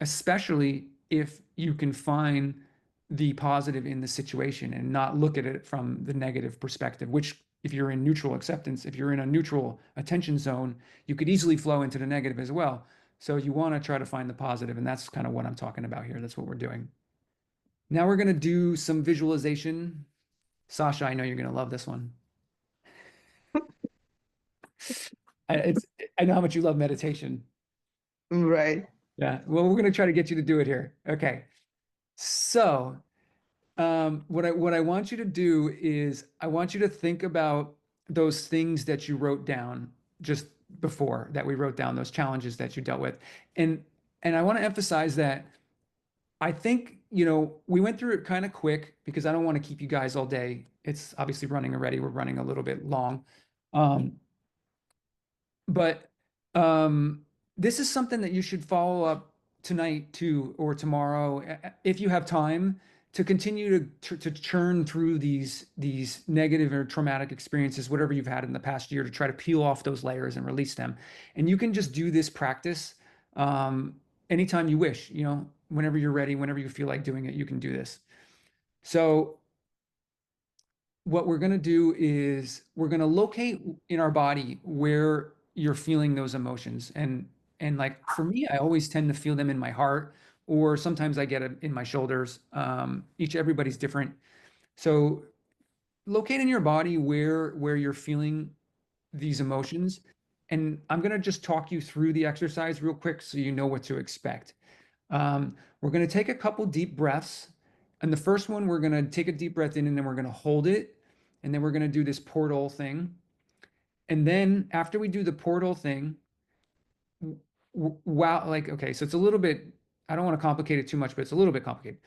A: especially if you can find the positive in the situation and not look at it from the negative perspective, which if you're in neutral acceptance, if you're in a neutral attention zone, you could easily flow into the negative as well. So you want to try to find the positive, and that's kind of what I'm talking about here. That's what we're doing. Now we're going to do some visualization. Sasha, I know you're going to love this one. I know how much you love meditation.
E: Right.
A: Yeah. Well, we're going to try to get you to do it here. Okay. So, what I want you to do is I want you to think about those things that you wrote down just before that we wrote down, those challenges that you dealt with. And I want to emphasize that I think, we went through it kind of quick because I don't want to keep you guys all day. It's obviously running already. We're running a little bit long. But this is something that you should follow up tonight too, or tomorrow, if you have time, to continue to churn through these negative or traumatic experiences, whatever you've had in the past year, to try to peel off those layers and release them. And you can just do this practice anytime you wish, whenever you're ready, whenever you feel like doing it, you can do this. So what we're going to do is we're going to locate in our body where you're feeling those emotions. And like for me, I always tend to feel them in my heart, or sometimes I get it in my shoulders. Everybody's different. So locate in your body where you're feeling these emotions. And I'm going to just talk you through the exercise real quick so you know what to expect. We're going to take a couple deep breaths. And the first one, we're going to take a deep breath in, and then we're going to hold it. And then we're going to do this portal thing. And then after we do the portal thing, wow, okay, so it's a little bit, I don't want to complicate it too much, but it's a little bit complicated.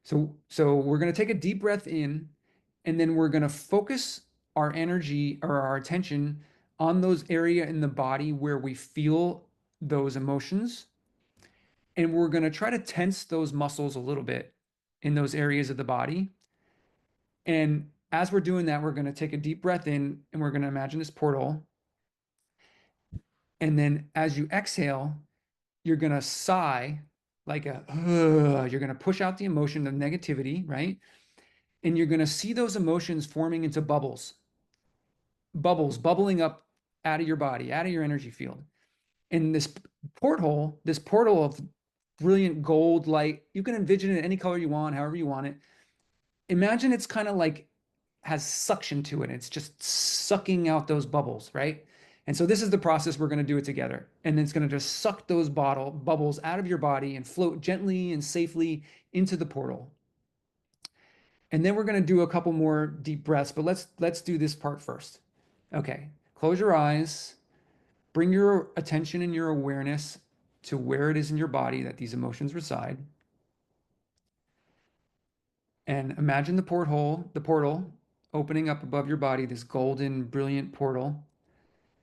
A: So we're going to take a deep breath in, and then we're going to focus our energy or our attention on those area in the body where we feel those emotions. And we're going to try to tense those muscles a little bit in those areas of the body. And as we're doing that, we're going to take a deep breath in and we're going to imagine this portal. And then as you exhale, you're going to sigh like a, you're going to push out the emotion of negativity, right? And you're going to see those emotions forming into bubbles, bubbling up out of your body, out of your energy field. And this portal of brilliant gold light, you can envision it any color you want, however you want it. Imagine it's kind of like has suction to it. It's just sucking out those bubbles, right? And so this is the process we're going to do it together. And it's going to just suck those bubbles out of your body and float gently and safely into the portal. And then we're going to do a couple more deep breaths, but let's do this part first. Okay. Close your eyes. Bring your attention and your awareness to where it is in your body that these emotions reside. And imagine the portal opening up above your body, this golden, brilliant portal.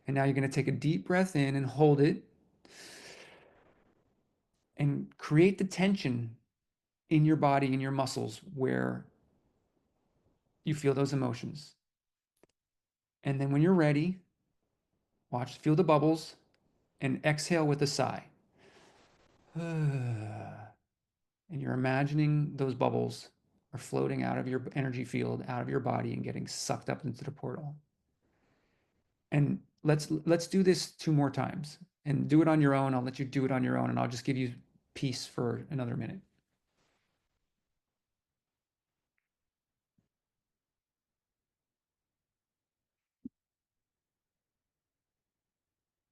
A: And now you're going to take a deep breath in and hold it and create the tension in your body, in your muscles where you feel those emotions. And then when you're ready, feel the bubbles and exhale with a sigh. And you're imagining those bubbles are floating out of your energy field, out of your body, and getting sucked up into the portal. And let's do this 2 more times and do it on your own. I'll let you do it on your own, and I'll just give you peace for another minute.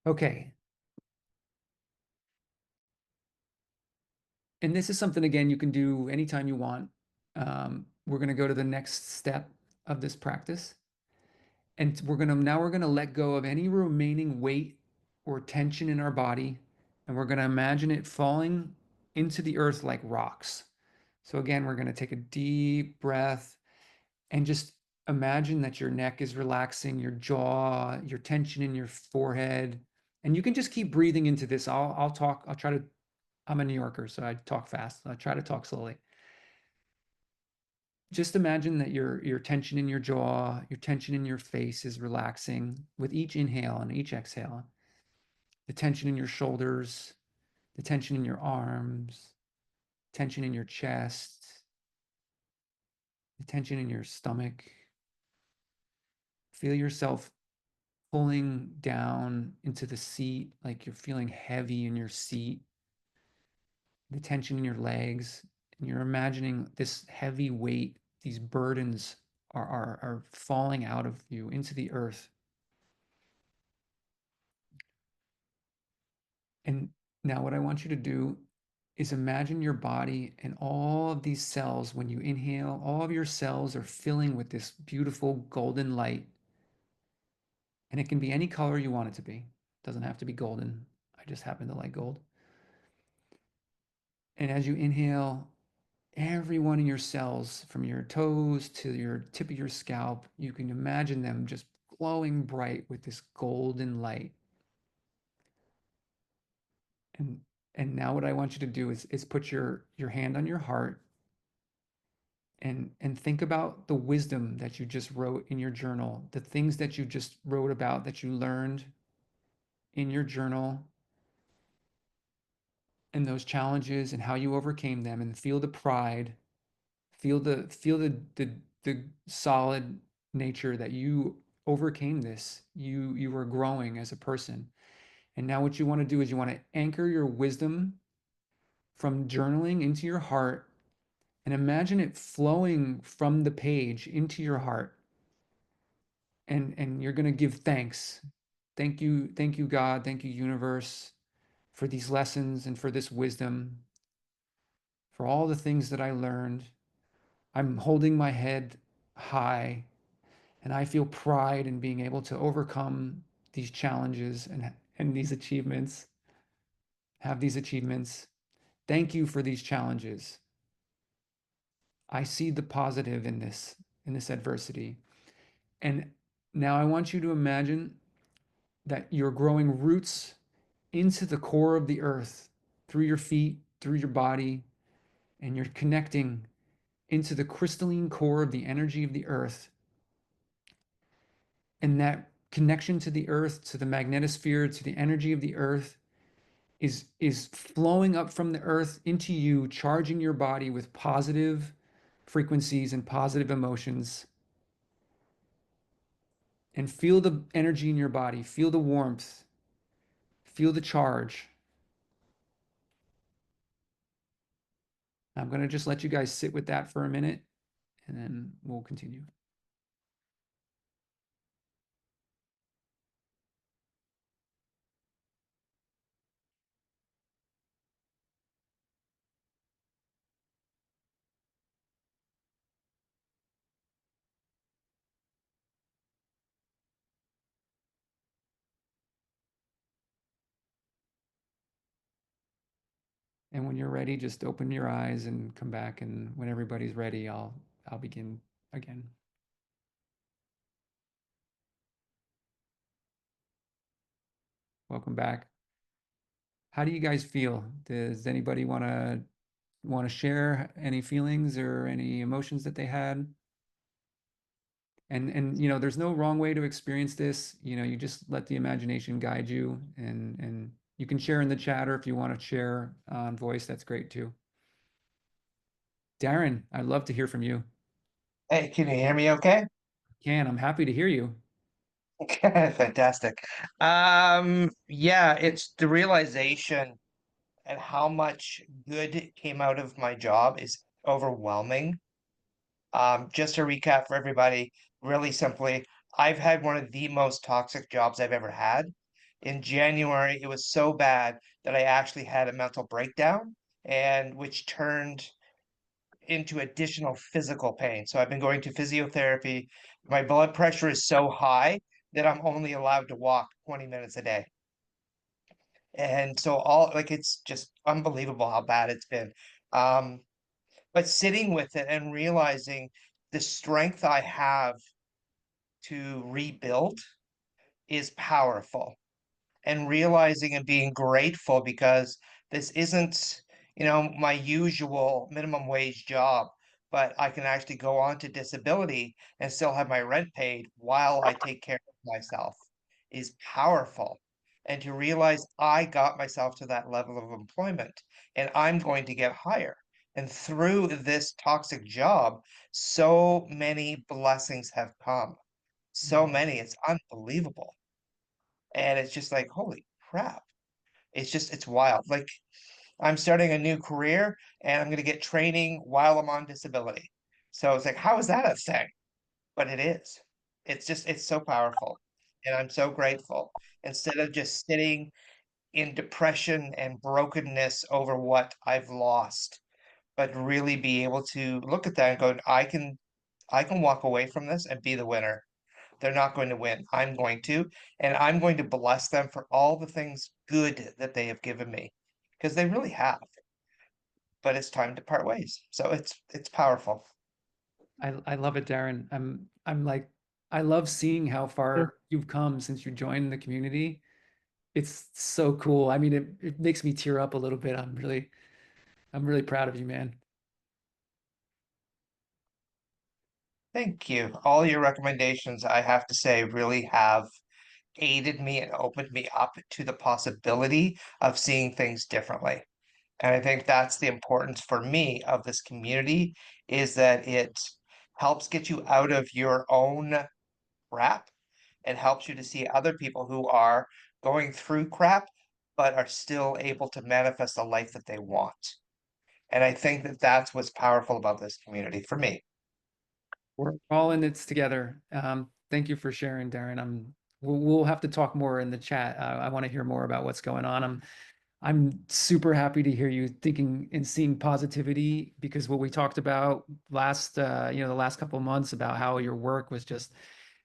A: Okay. And this is something, again, you can do anytime you want. We're going to go to the next step of this practice. And we're going to let go of any remaining weight or tension in our body. And we're going to imagine it falling into the earth like rocks. So again, we're going to take a deep breath and just imagine that your neck is relaxing, your jaw, your tension in your forehead. And you can just keep breathing into this. I'll try to, I'm a New Yorker, so I talk fast. I try to talk slowly. Just imagine that your tension in your jaw, your tension in your face is relaxing with each inhale and each exhale. The tension in your shoulders, the tension in your arms, tension in your chest, the tension in your stomach. Feel yourself pulling down into the seat, like you're feeling heavy in your seat, the tension in your legs, and you're imagining this heavy weight, these burdens are falling out of you into the earth. And now what I want you to do is imagine your body and all of these cells. When you inhale, all of your cells are filling with this beautiful golden light. And it can be any color you want it to be. It doesn't have to be golden. I just happen to like gold. And as you inhale, every one of your cells, from your toes to your tip of your scalp, you can imagine them just glowing bright with this golden light. And now what I want you to do is put your hand on your heart and think about the wisdom that you just wrote in your journal, the things that you just wrote about that you learned in your journal, and those challenges and how you overcame them, and feel the pride, feel the solid nature that you overcame this. You were growing as a person. And now what you want to do is you want to anchor your wisdom from journaling into your heart and imagine it flowing from the page into your heart. And you're going to give thanks. Thank you, God. Thank you, universe, for these lessons and for this wisdom, for all the things that I learned. I'm holding my head high, and I feel pride in being able to overcome these challenges and these achievements, have these achievements. Thank you for these challenges. I see the positive in this adversity. And now I want you to imagine that you're growing roots into the core of the earth through your feet, through your body, and you're connecting into the crystalline core of the energy of the earth. And that connection to the earth, to the magnetosphere, to the energy of the earth is flowing up from the earth into you, charging your body with positive frequencies and positive emotions. And feel the energy in your body, feel the warmth, feel the charge. I'm going to just let you guys sit with that for a minute, and then we'll continue. And when you're ready, just open your eyes and come back. And when everybody's ready, I'll begin again. Welcome back. How do you guys feel? Does anybody want to share any feelings or any emotions that they had? And you know, there's no wrong way to experience this. You know, you just let the imagination guide you, and you can share in the chat, or if you want to share on voice, that's great too. Darren, I'd love to hear from you.
F: Hey, can you hear me okay?
A: I'm happy to hear you.
F: Fantastic. Yeah, it's the realization and how much good came out of my job is overwhelming. Just to recap for everybody, really simply, I've had one of the most toxic jobs I've ever had. In January, it was so bad that I actually had a mental breakdown, and which turned into additional physical pain. So I've been going to physiotherapy. My blood pressure is so high that I'm only allowed to walk 20 minutes a day. And so all like it's just unbelievable how bad it's been. Um, but sitting with it and realizing the strength I have to rebuild is powerful, and realizing and being grateful because this isn't, my usual minimum wage job, but I can actually go on to disability and still have my rent paid while I take care of myself is powerful. And to realize I got myself to that level of employment and I'm going to get higher. And through this toxic job, so many blessings have come. So many, it's unbelievable. And it's just like, holy crap. It's wild. Like I'm starting a new career and I'm going to get training while I'm on disability. So it's like, how is that a thing? But it is. It's so powerful. And I'm so grateful. Instead of just sitting in depression and brokenness over what I've lost, but really be able to look at that and go, I can walk away from this and be the winner. They're not going to win. I'm going to, and I'm going to bless them for all the things good that they have given me, because they really have. But it's time to part ways. So it's powerful.
A: I love it, Darren. I'm like, I love seeing how far you've come since you joined the community. It's so cool. I mean, it makes me tear up a little bit. I'm really proud of you, man.
F: Thank you. All your recommendations, I have to say, really have aided me and opened me up to the possibility of seeing things differently. And I think that's the importance for me of this community is that it helps get you out of your own crap and helps you to see other people who are going through crap, but are still able to manifest the life that they want. And I think that that's what's powerful about this community for me.
A: We're all in this together. Thank you for sharing, Darren. We'll have to talk more in the chat. I want to hear more about what's going on. I'm super happy to hear you thinking and seeing positivity, because what we talked about last, the last couple of months about how your work was just,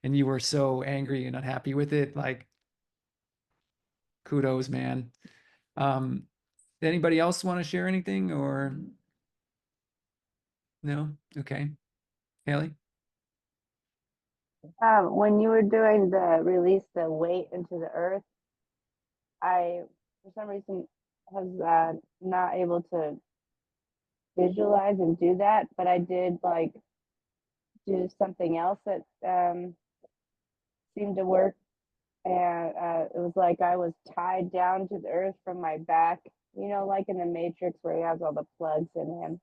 A: and you were so angry and unhappy with it. Like, kudos, man. Um, Anybody else want to share anything or no? Okay. Haley?
C: When you were doing the release the weight into the earth, I for some reason was not able to visualize and do that, but I did like do something else that seemed to work. And it was like I was tied down to the earth from my back, you know, like in the Matrix where he has all the plugs in him.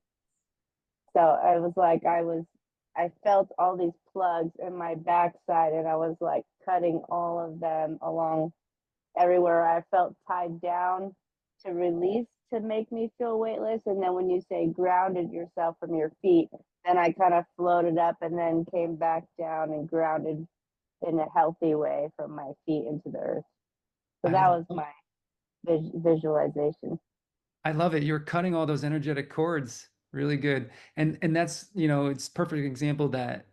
C: So I was like, I felt all these plugs in my backside, and I was like cutting all of them along everywhere I felt tied down to release to make me feel weightless. And then when you say grounded yourself from your feet, then I kind of floated up and then came back down and grounded in a healthy way from my feet into the earth. So
A: I
C: that was my visualization.
A: I love it. You're cutting all those energetic cords. Really good. And that's, it's perfect example that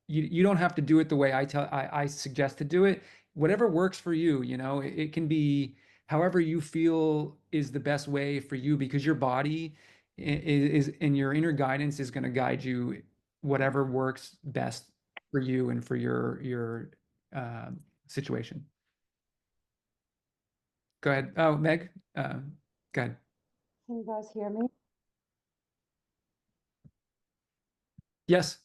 A: you don't have to do it the way I suggest to do it. Whatever works for you, it can be however you feel is the best way for you because your body is and your inner guidance is going to guide you whatever works best for you and for your situation. Go ahead. Oh, Meg, go ahead.
G: Can you guys hear me?
A: Yes.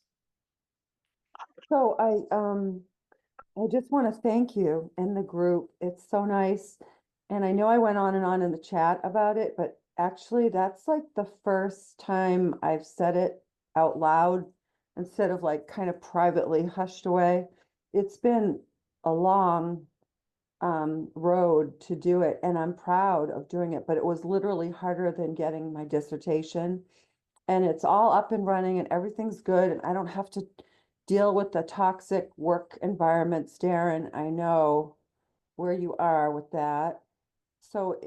G: So I just want to thank you and the group. It's so nice. And I know I went on and on in the chat about it, but actually that's like the first time I've said it out loud instead of like kind of privately hushed away. It's been a long road to do it, and I'm proud of doing it, but it was literally harder than getting my dissertation. And it's all up and running and everything's good, and I don't have to deal with the toxic work environments. Darren, I know where you are with that. So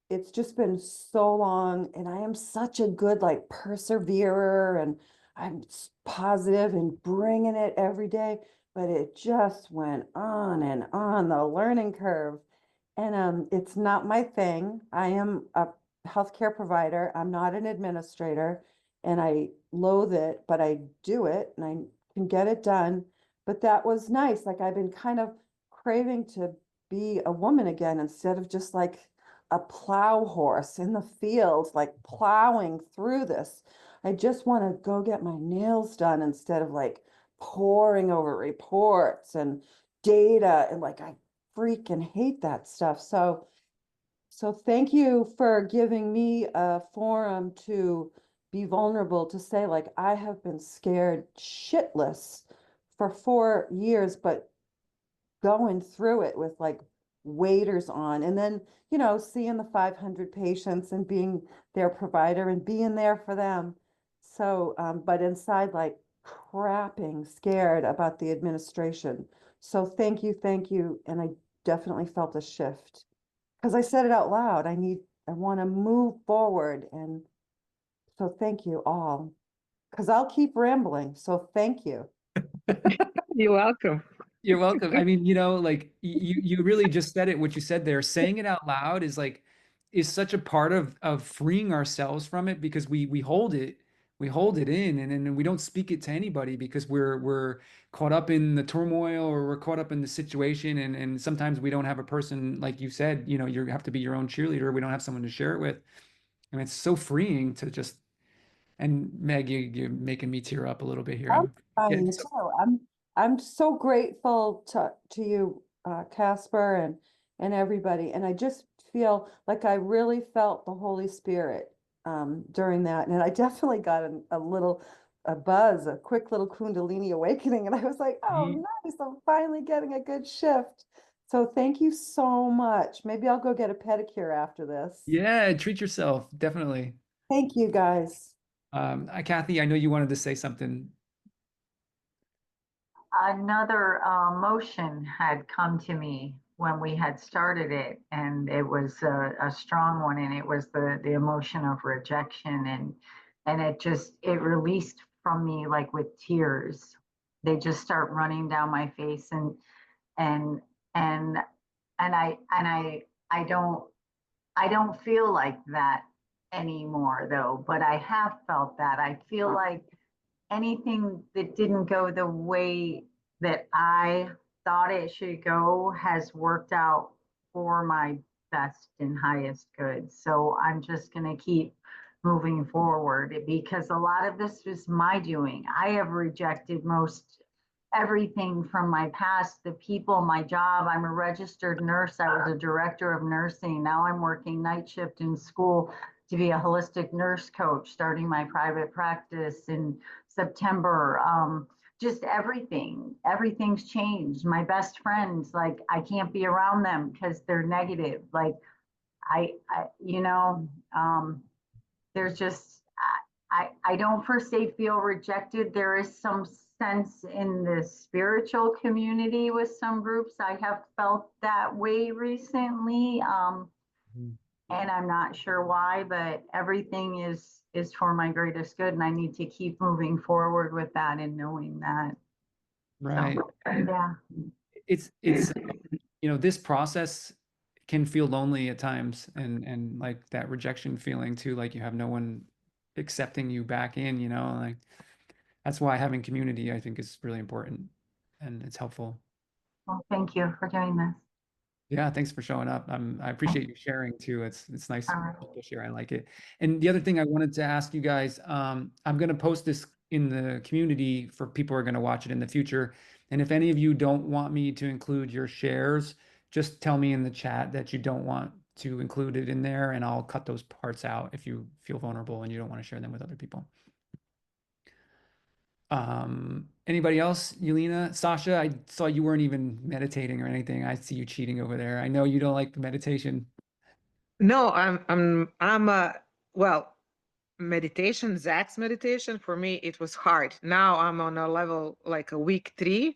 G: it's just been so long, and I am such a good like perseverer, and I'm positive and bringing it every day, but it just went on and on the learning curve. And it's not my thing. I am a healthcare provider. I'm not an administrator, and I loathe it, but I do it and I can get it done. But that was nice. Like I've been kind of craving to be a woman again instead of just like a plow horse in the field, like plowing through this. I just want to go get my nails done instead of like poring over reports and data, and like I freaking hate that stuff. So thank you for giving me a forum to be vulnerable, to say like I have been scared shitless for 4 years, but going through it with like waders on, and then seeing the 500 patients and being their provider and being there for them. So but inside like crapping scared about the administration. So thank you, and I definitely felt a shift because I said it out loud. I want to move forward, and so thank you all, because I'll keep rambling, so thank you.
E: You're welcome.
A: You're welcome. I mean, like you really just said it, what you said there. Saying it out loud is such a part of freeing ourselves from it because we hold it in and then we don't speak it to anybody because we're caught up in the turmoil or we're caught up in the situation and sometimes we don't have a person like you said, you have to be your own cheerleader. We don't have someone to share it with. And it's so freeing to just and Meg, you're making me tear up a little bit here.
G: I'm
A: I'm getting
G: crying
A: so
G: too. I'm so grateful to you, Casper, and everybody. And I just feel like I really felt the Holy Spirit during that. And I definitely got a buzz, a quick little Kundalini awakening. And I was like, oh, nice. I'm finally getting a good shift. So thank you so much. Maybe I'll go get a pedicure after this.
A: yeah, treat yourself, definitely.
G: Thank you, guys.
A: Kathy, I know you wanted to say something.
D: Another motion had come to me when we had started it, and it was a strong one, and it was the emotion of rejection, and it released from me like with tears. They just start running down my face, and and and I don't feel like that anymore though, but I have felt that. I feel like anything that didn't go the way that I thought it should go has worked out for my best and highest good. So I'm just going to keep moving forward, because a lot of this was my doing. I have rejected most everything from my past, the people, my job. I'm a registered nurse. I was a director of nursing. Now I'm working night shift in school to be a holistic nurse coach, starting my private practice in September. Just everything's changed. My best friends, like, I can't be around them because they're negative. Like, you know, there's just, I don't per se feel rejected. There is some sense in the spiritual community with some groups. I have felt that way recently.
A: Mhm.
D: And I'm not sure why, but everything is for my greatest good. And I need to keep moving forward with that and knowing that.
A: Right.
D: So, yeah.
A: It's this process can feel lonely at times, and like that rejection feeling too, like you have no one accepting you back in, like that's why having community, I think, is really important, and it's helpful.
D: Well, thank you for doing this.
A: Yeah, thanks for showing up. I appreciate you sharing too. It's nice
D: All
A: when
D: right.
A: people share. I like it. And the other thing I wanted to ask you guys, I'm going to post this in the community for people who are going to watch it in the future. And if any of you don't want me to include your shares, just tell me in the chat that you don't want to include it in there, and I'll cut those parts out if you feel vulnerable and you don't want to share them with other people. Anybody else? Yelena, Sasha, I saw you weren't even meditating or anything. I see you cheating over there. I know you don't like the meditation.
E: No, well, meditation, Zach's meditation, for me, it was hard. Now I'm on a level like a week 3.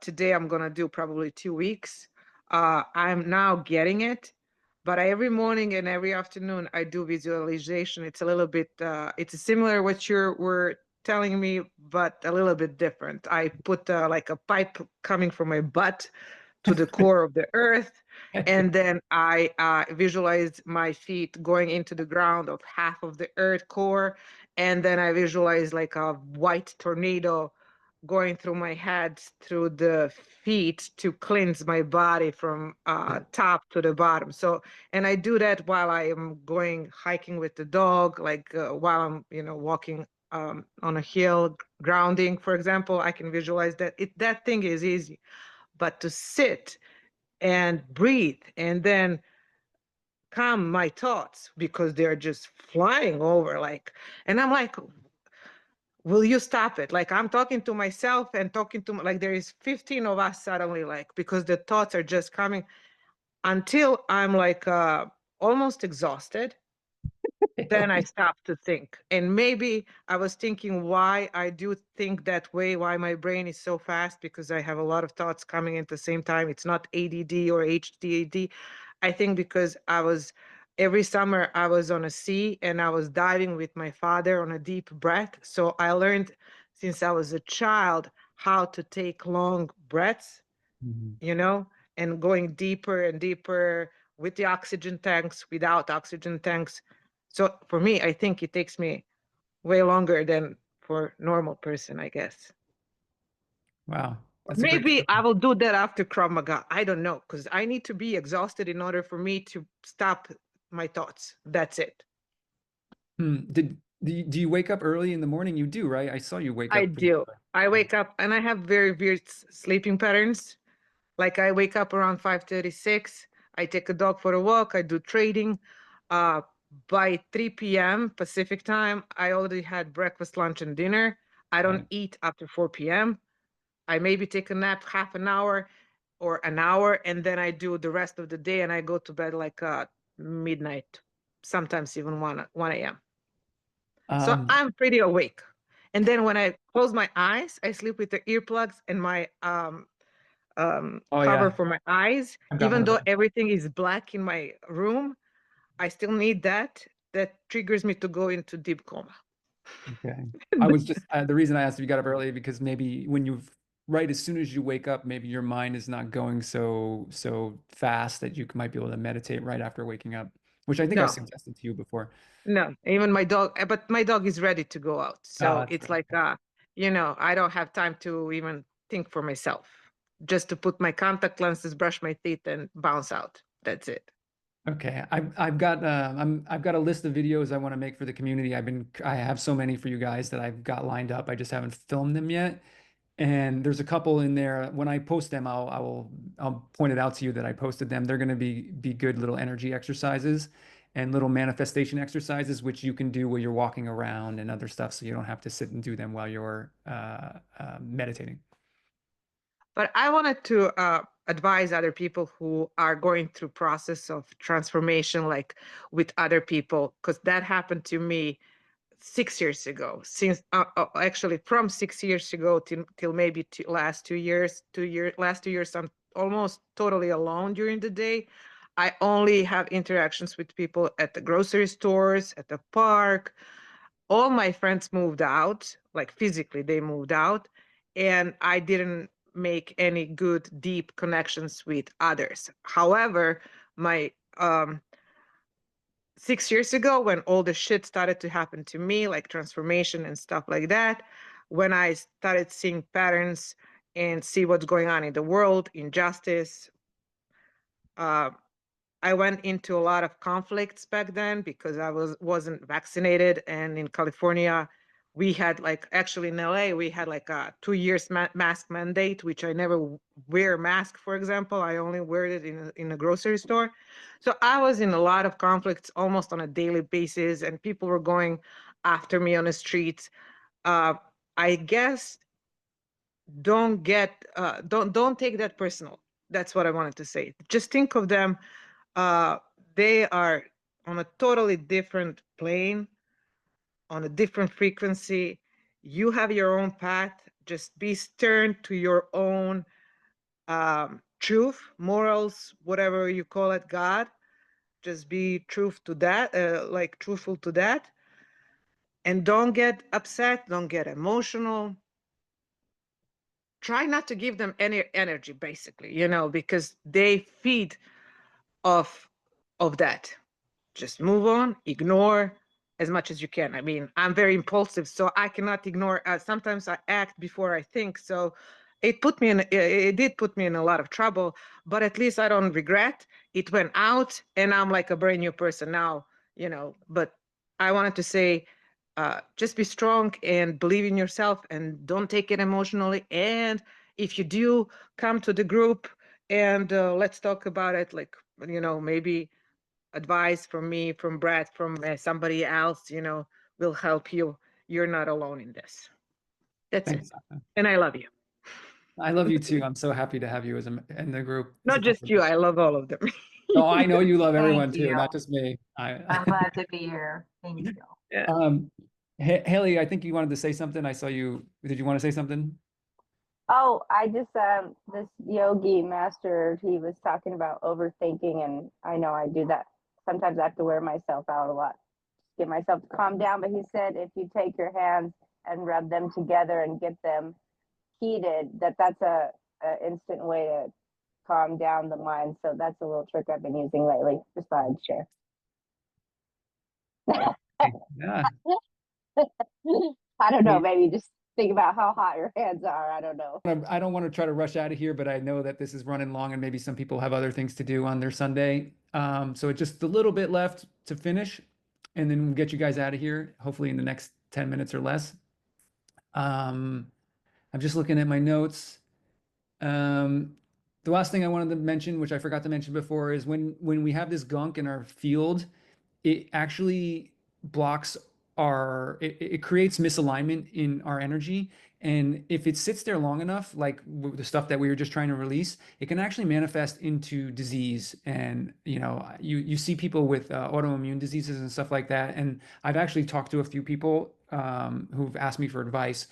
E: Today I'm gonna do probably 2 weeks. I'm now getting it, but every morning and every afternoon I do visualization. It's a little bit, it's similar what you were telling me, but a little bit different. I put like a pipe coming from my butt to the core of the earth. And then I visualized my feet going into the ground of half of the earth core. And then I visualized like a white tornado going through my head, through the feet, to cleanse my body from top to the bottom. So, and I do that while I am going hiking with the dog, like while I'm, walking on a hill, grounding, for example. I can visualize that. That thing is easy. But to sit and breathe and then calm my thoughts, because they're just flying over, like, and I'm like, will you stop it? Like, I'm talking to myself and talking to, like, there is 15 of us suddenly, like, because the thoughts are just coming, until I'm like almost exhausted. Then I stop to think. And maybe I was thinking why I do think that way, why my brain is so fast, because I have a lot of thoughts coming at the same time. It's not ADD or HDAD. I think because every summer I was on a sea and I was diving with my father on a deep breath. So I learned since I was a child how to take long breaths,
A: Mhm.
E: and going deeper and deeper with the oxygen tanks, without oxygen tanks. So for me, I think it takes me way longer than for normal person, I guess.
A: Wow, that's a great
E: Maybe I
A: story.
E: will do that after Krav Maga. I don't know, because I need to be exhausted in order for me to stop my thoughts. That's it.
A: Do you wake up early in the morning? You do, right? I saw you wake
E: I
A: up pretty
E: do.
A: early.
E: I
A: Yeah.
E: wake up and I have very weird sleeping patterns. Like, I wake up around 5:36. I take a dog for a walk. I do trading. Uh, by 3 p.m. Pacific time, I already had breakfast, lunch, and dinner. I don't
A: Right.
E: eat after 4 p.m. I maybe take a nap half an hour or an hour, and then I do the rest of the day, and I go to bed like midnight, sometimes even 1 a.m. So
A: Um,
E: I'm pretty awake. And then when I close my eyes, I sleep with the earplugs and my
A: oh
E: cover
A: yeah,
E: for my eyes.
A: I've got one
E: Even
A: of
E: though
A: those.
E: everything is black in my room, I still need that. That triggers me to go into deep coma.
A: Okay. I was just the reason I asked if you got up early, because maybe when right as soon as you wake up, maybe your mind is not going so fast that you might be able to meditate right after waking up, which I think I
E: No,
A: suggested to you before.
E: no, even my dog, but my dog is ready to go out.
A: Oh,
E: So
A: that's
E: it's
A: great.
E: like, I don't have time to even think for myself. Just to put my contact lenses, brush my teeth, and bounce out. That's it.
A: Okay, I've got a list of videos I want to make for the community. I have so many for you guys that I've got lined up. I just haven't filmed them yet. And there's a couple in there. When I post them, I'll point it out to you that I posted them. They're going to be good little energy exercises and little manifestation exercises, which you can do while you're walking around and other stuff, so you don't have to sit and do them while you're meditating.
E: But I wanted to advise other people who are going through process of transformation, like with other people, because that happened to me 6 years ago. Since actually from 6 years ago till maybe last 2 years, last 2 years, I'm almost totally alone during the day. I only have interactions with people at the grocery stores, at the park. All my friends moved out, like physically they moved out, and I didn't make any good deep connections with others. However, my 6 years ago, when all the shit started to happen to me, like transformation and stuff like that, when I started seeing patterns and see what's going on in the world, injustice, uh, I went into a lot of conflicts back then because I wasn't vaccinated, and in California, we had like actually in LA we had like a 2 years mask mandate, which I never wear mask. For example, I only wear it in a grocery store. So I was in a lot of conflicts almost on a daily basis, and people were going after me on the streets. Uh, I guess don't take that personal. That's what I wanted to say. Just think of them, uh, they are on a totally different plane, on a different frequency. You have your own path. Just be stern to your own truth, morals, whatever you call it, God. Just be truth to that, like truthful to that. And don't get upset, don't get emotional. Try not to give them any energy, basically, because they feed off of that. Just move on, ignore as much as you can. I mean, I'm very impulsive, so I cannot ignore. Sometimes I act before I think. So it did put me in a lot of trouble, but at least I don't regret. It went out and I'm like a brand new person now, but I wanted to say, just be strong and believe in yourself and don't take it emotionally. And if you do, come to the group and let's talk about it. Like, maybe advice from me, from Brad, from somebody else, will help you. You're not alone in this. That's it.
A: Thanks.
E: And I love you.
A: I love you too. I'm so happy to have you in the group as a
E: Not
A: part
E: just
A: of
E: you,
A: this.
E: I love all of them.
A: No, I know you love
D: Thank
A: everyone too,
D: you.
A: not just me.
D: I'm glad to be here. Thank you.
E: Yeah.
A: Haley, I think you wanted to say something. I saw you. Did you want to say something?
C: Oh, I just this yogi master, he was talking about overthinking, and I know I do that. Sometimes I have to wear myself out a lot, get myself to calm down. But he said if you take your hands and rub them together and get them heated, that's a instant way to calm down the mind. So that's a little trick I've been using lately. Just thought I'd share.
A: Yeah.
C: I don't know,
A: Hey,
C: maybe just think about how hot your hands are. I don't know.
A: I don't want to try to rush out of here, but I know that this is running long and maybe some people have other things to do on their Sunday. So it's just a little bit left to finish, and then we'll get you guys out of here, hopefully in the next 10 minutes or less. I'm just looking at my notes. The last thing I wanted to mention, which I forgot to mention before, is when we have this gunk in our field, it actually blocks it creates misalignment in our energy. And if it sits there long enough, like the stuff that we were just trying to release, it can actually manifest into disease. And you see people with autoimmune diseases and stuff like that. And I've actually talked to a few people who've asked me for advice,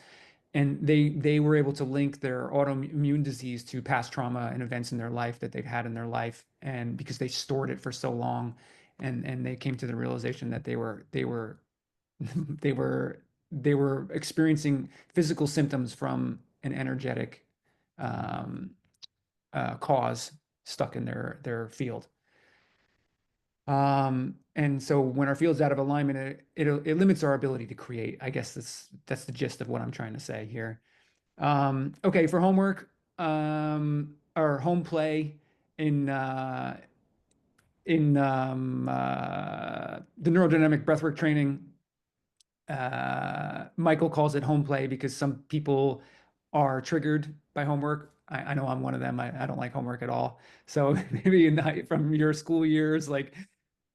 A: and they were able to link their autoimmune disease to past trauma and events in their life that they've had in their life, and because they stored it for so long, and they came to the realization that they were they were experiencing physical symptoms from an energetic cause stuck in their field. And so when our field's out of alignment, it limits our ability to create. I guess that's the gist of what I'm trying to say here. Okay, for homework, or home play in in the neurodynamic breathwork training, Michael calls it home play because some people are triggered by homework. I know I'm one of them. I don't like homework at all. So maybe from your school years, like,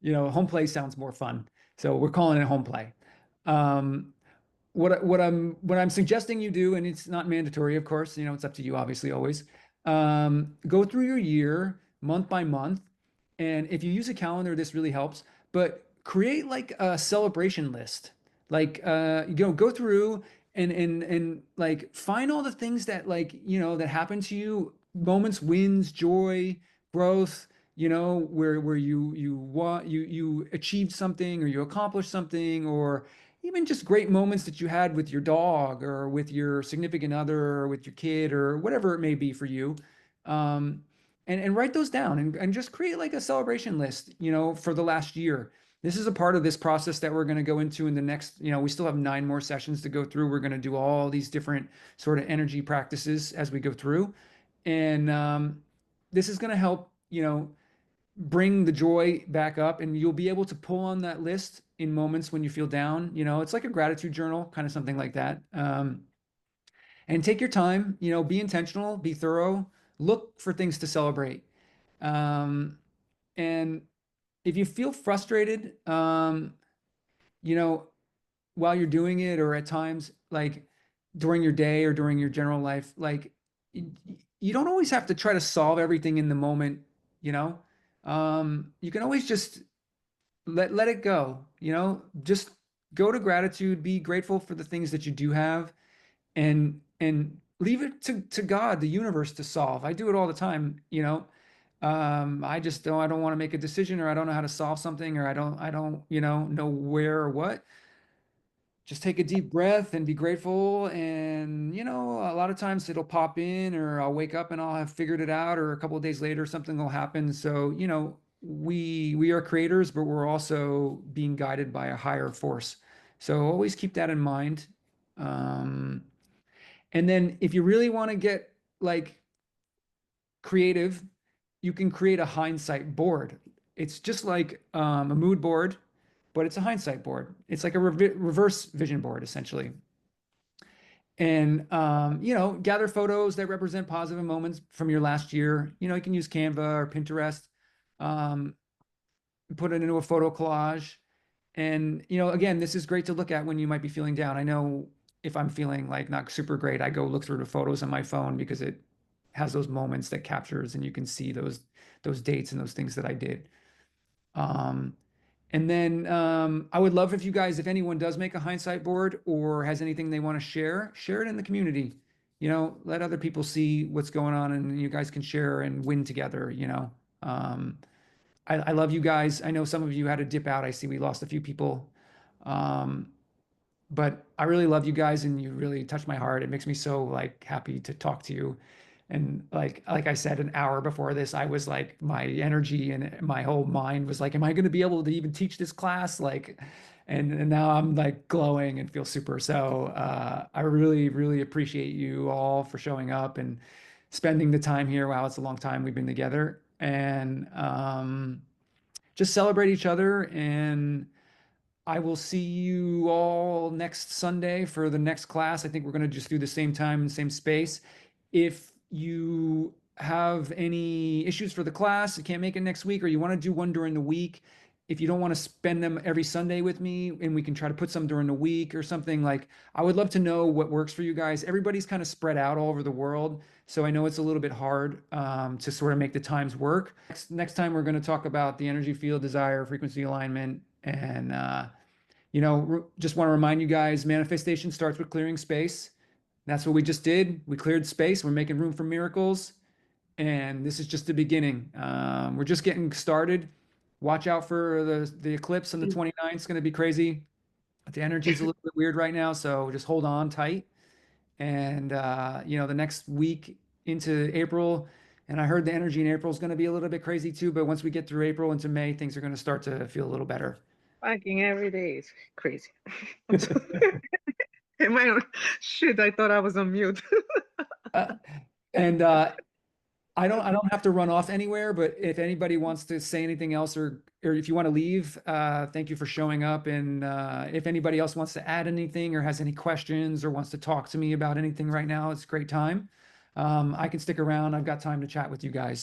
A: home play sounds more fun. So we're calling it home play. Um, what I'm suggesting you do, and it's not mandatory, of course, it's up to you, obviously, always. Go through your year month by month, and if you use a calendar, this really helps. But create like a celebration list. Like, go through and like find all the things that, like, that happen to you, moments, wins, joy, growth, where you achieved something, or you accomplished something, or even just great moments that you had with your dog, or with your significant other, or with your kid, or whatever it may be for you. Um, and write those down, and just create like a celebration list, for the last year. This is a part of this process that we're going to go into in the next, we still have 9 more sessions to go through. We're going to do all these different sort of energy practices as we go through. And this is going to help, bring the joy back up, and you'll be able to pull on that list in moments when you feel down. It's like a gratitude journal, kind of something like that. And take your time, be intentional, be thorough, look for things to celebrate. And if you feel frustrated, you know, while you're doing it, or at times, like during your day or during your general life, like you don't always have to try to solve everything in the moment, you know? You can always just let it go, just go to gratitude, be grateful for the things that you do have, and leave it to God, the universe, to solve. I do it all the time, I don't want to make a decision, or I don't know how to solve something, or I don't know where or what. Just take a deep breath and be grateful. And, a lot of times it'll pop in, or I'll wake up and I'll have figured it out, or a couple of days later, something will happen. So, we are creators, but we're also being guided by a higher force. So always keep that in mind. Um, and then if you really want to get like creative, you can create a hindsight board. It's just like a mood board, but it's a hindsight board. It's like a reverse vision board, essentially. And gather photos that represent positive moments from your last year. You can use Canva or Pinterest. Um, Put it into a photo collage. And again, this is great to look at when you might be feeling down. I know if I'm feeling like not super great, I go look through the photos on my phone, because it has those moments that captures, and you can see those dates and those things that I did. Um, and then I would love if you guys, if anyone does make a hindsight board, or has anything they want to share it in the community. Let other people see what's going on, and you guys can share and win together. Um, I love you guys. I know some of you had to dip out. I see we lost a few people. Um, but I really love you guys, and you really touch my heart. It makes me so like happy to talk to you. And like I said, an hour before this, I was like, my energy and my whole mind was like, am I going to be able to even teach this class? Like, and now I'm like glowing and feel super. So I really, really appreciate you all for showing up and spending the time here. Wow, it's a long time we've been together. And just celebrate each other. And I will see you all next Sunday for the next class. I think we're going to just do the same time and same space. If you have any issues for the class, you can't make it next week, or you want to do one during the week, if you don't want to spend them every Sunday with me, and we can try to put some during the week or something, like, I would love to know what works for you guys. Everybody's kind of spread out all over the world. So I know it's a little bit hard to sort of make the times work. Next time, we're going to talk about the energy field, desire, frequency alignment, and just want to remind you guys, manifestation starts with clearing space. That's what we just did. We cleared space. We're making room for miracles. And this is just the beginning. We're just getting started. Watch out for the eclipse on the 29th. It's going to be crazy. The energy is a little bit weird right now. So just hold on tight. And, the next week into April, and I heard the energy in April is going to be a little bit crazy too. But once we get through April into May, things are going to start to feel a little better.
E: Fucking every day is crazy. Am I on? Shit, I thought I was on mute.
A: And I don't have to run off anywhere, but if anybody wants to say anything else or if you want to leave, thank you for showing up. And if anybody else wants to add anything or has any questions or wants to talk to me about anything right now, it's a great time. I can stick around. I've got time to chat with you guys.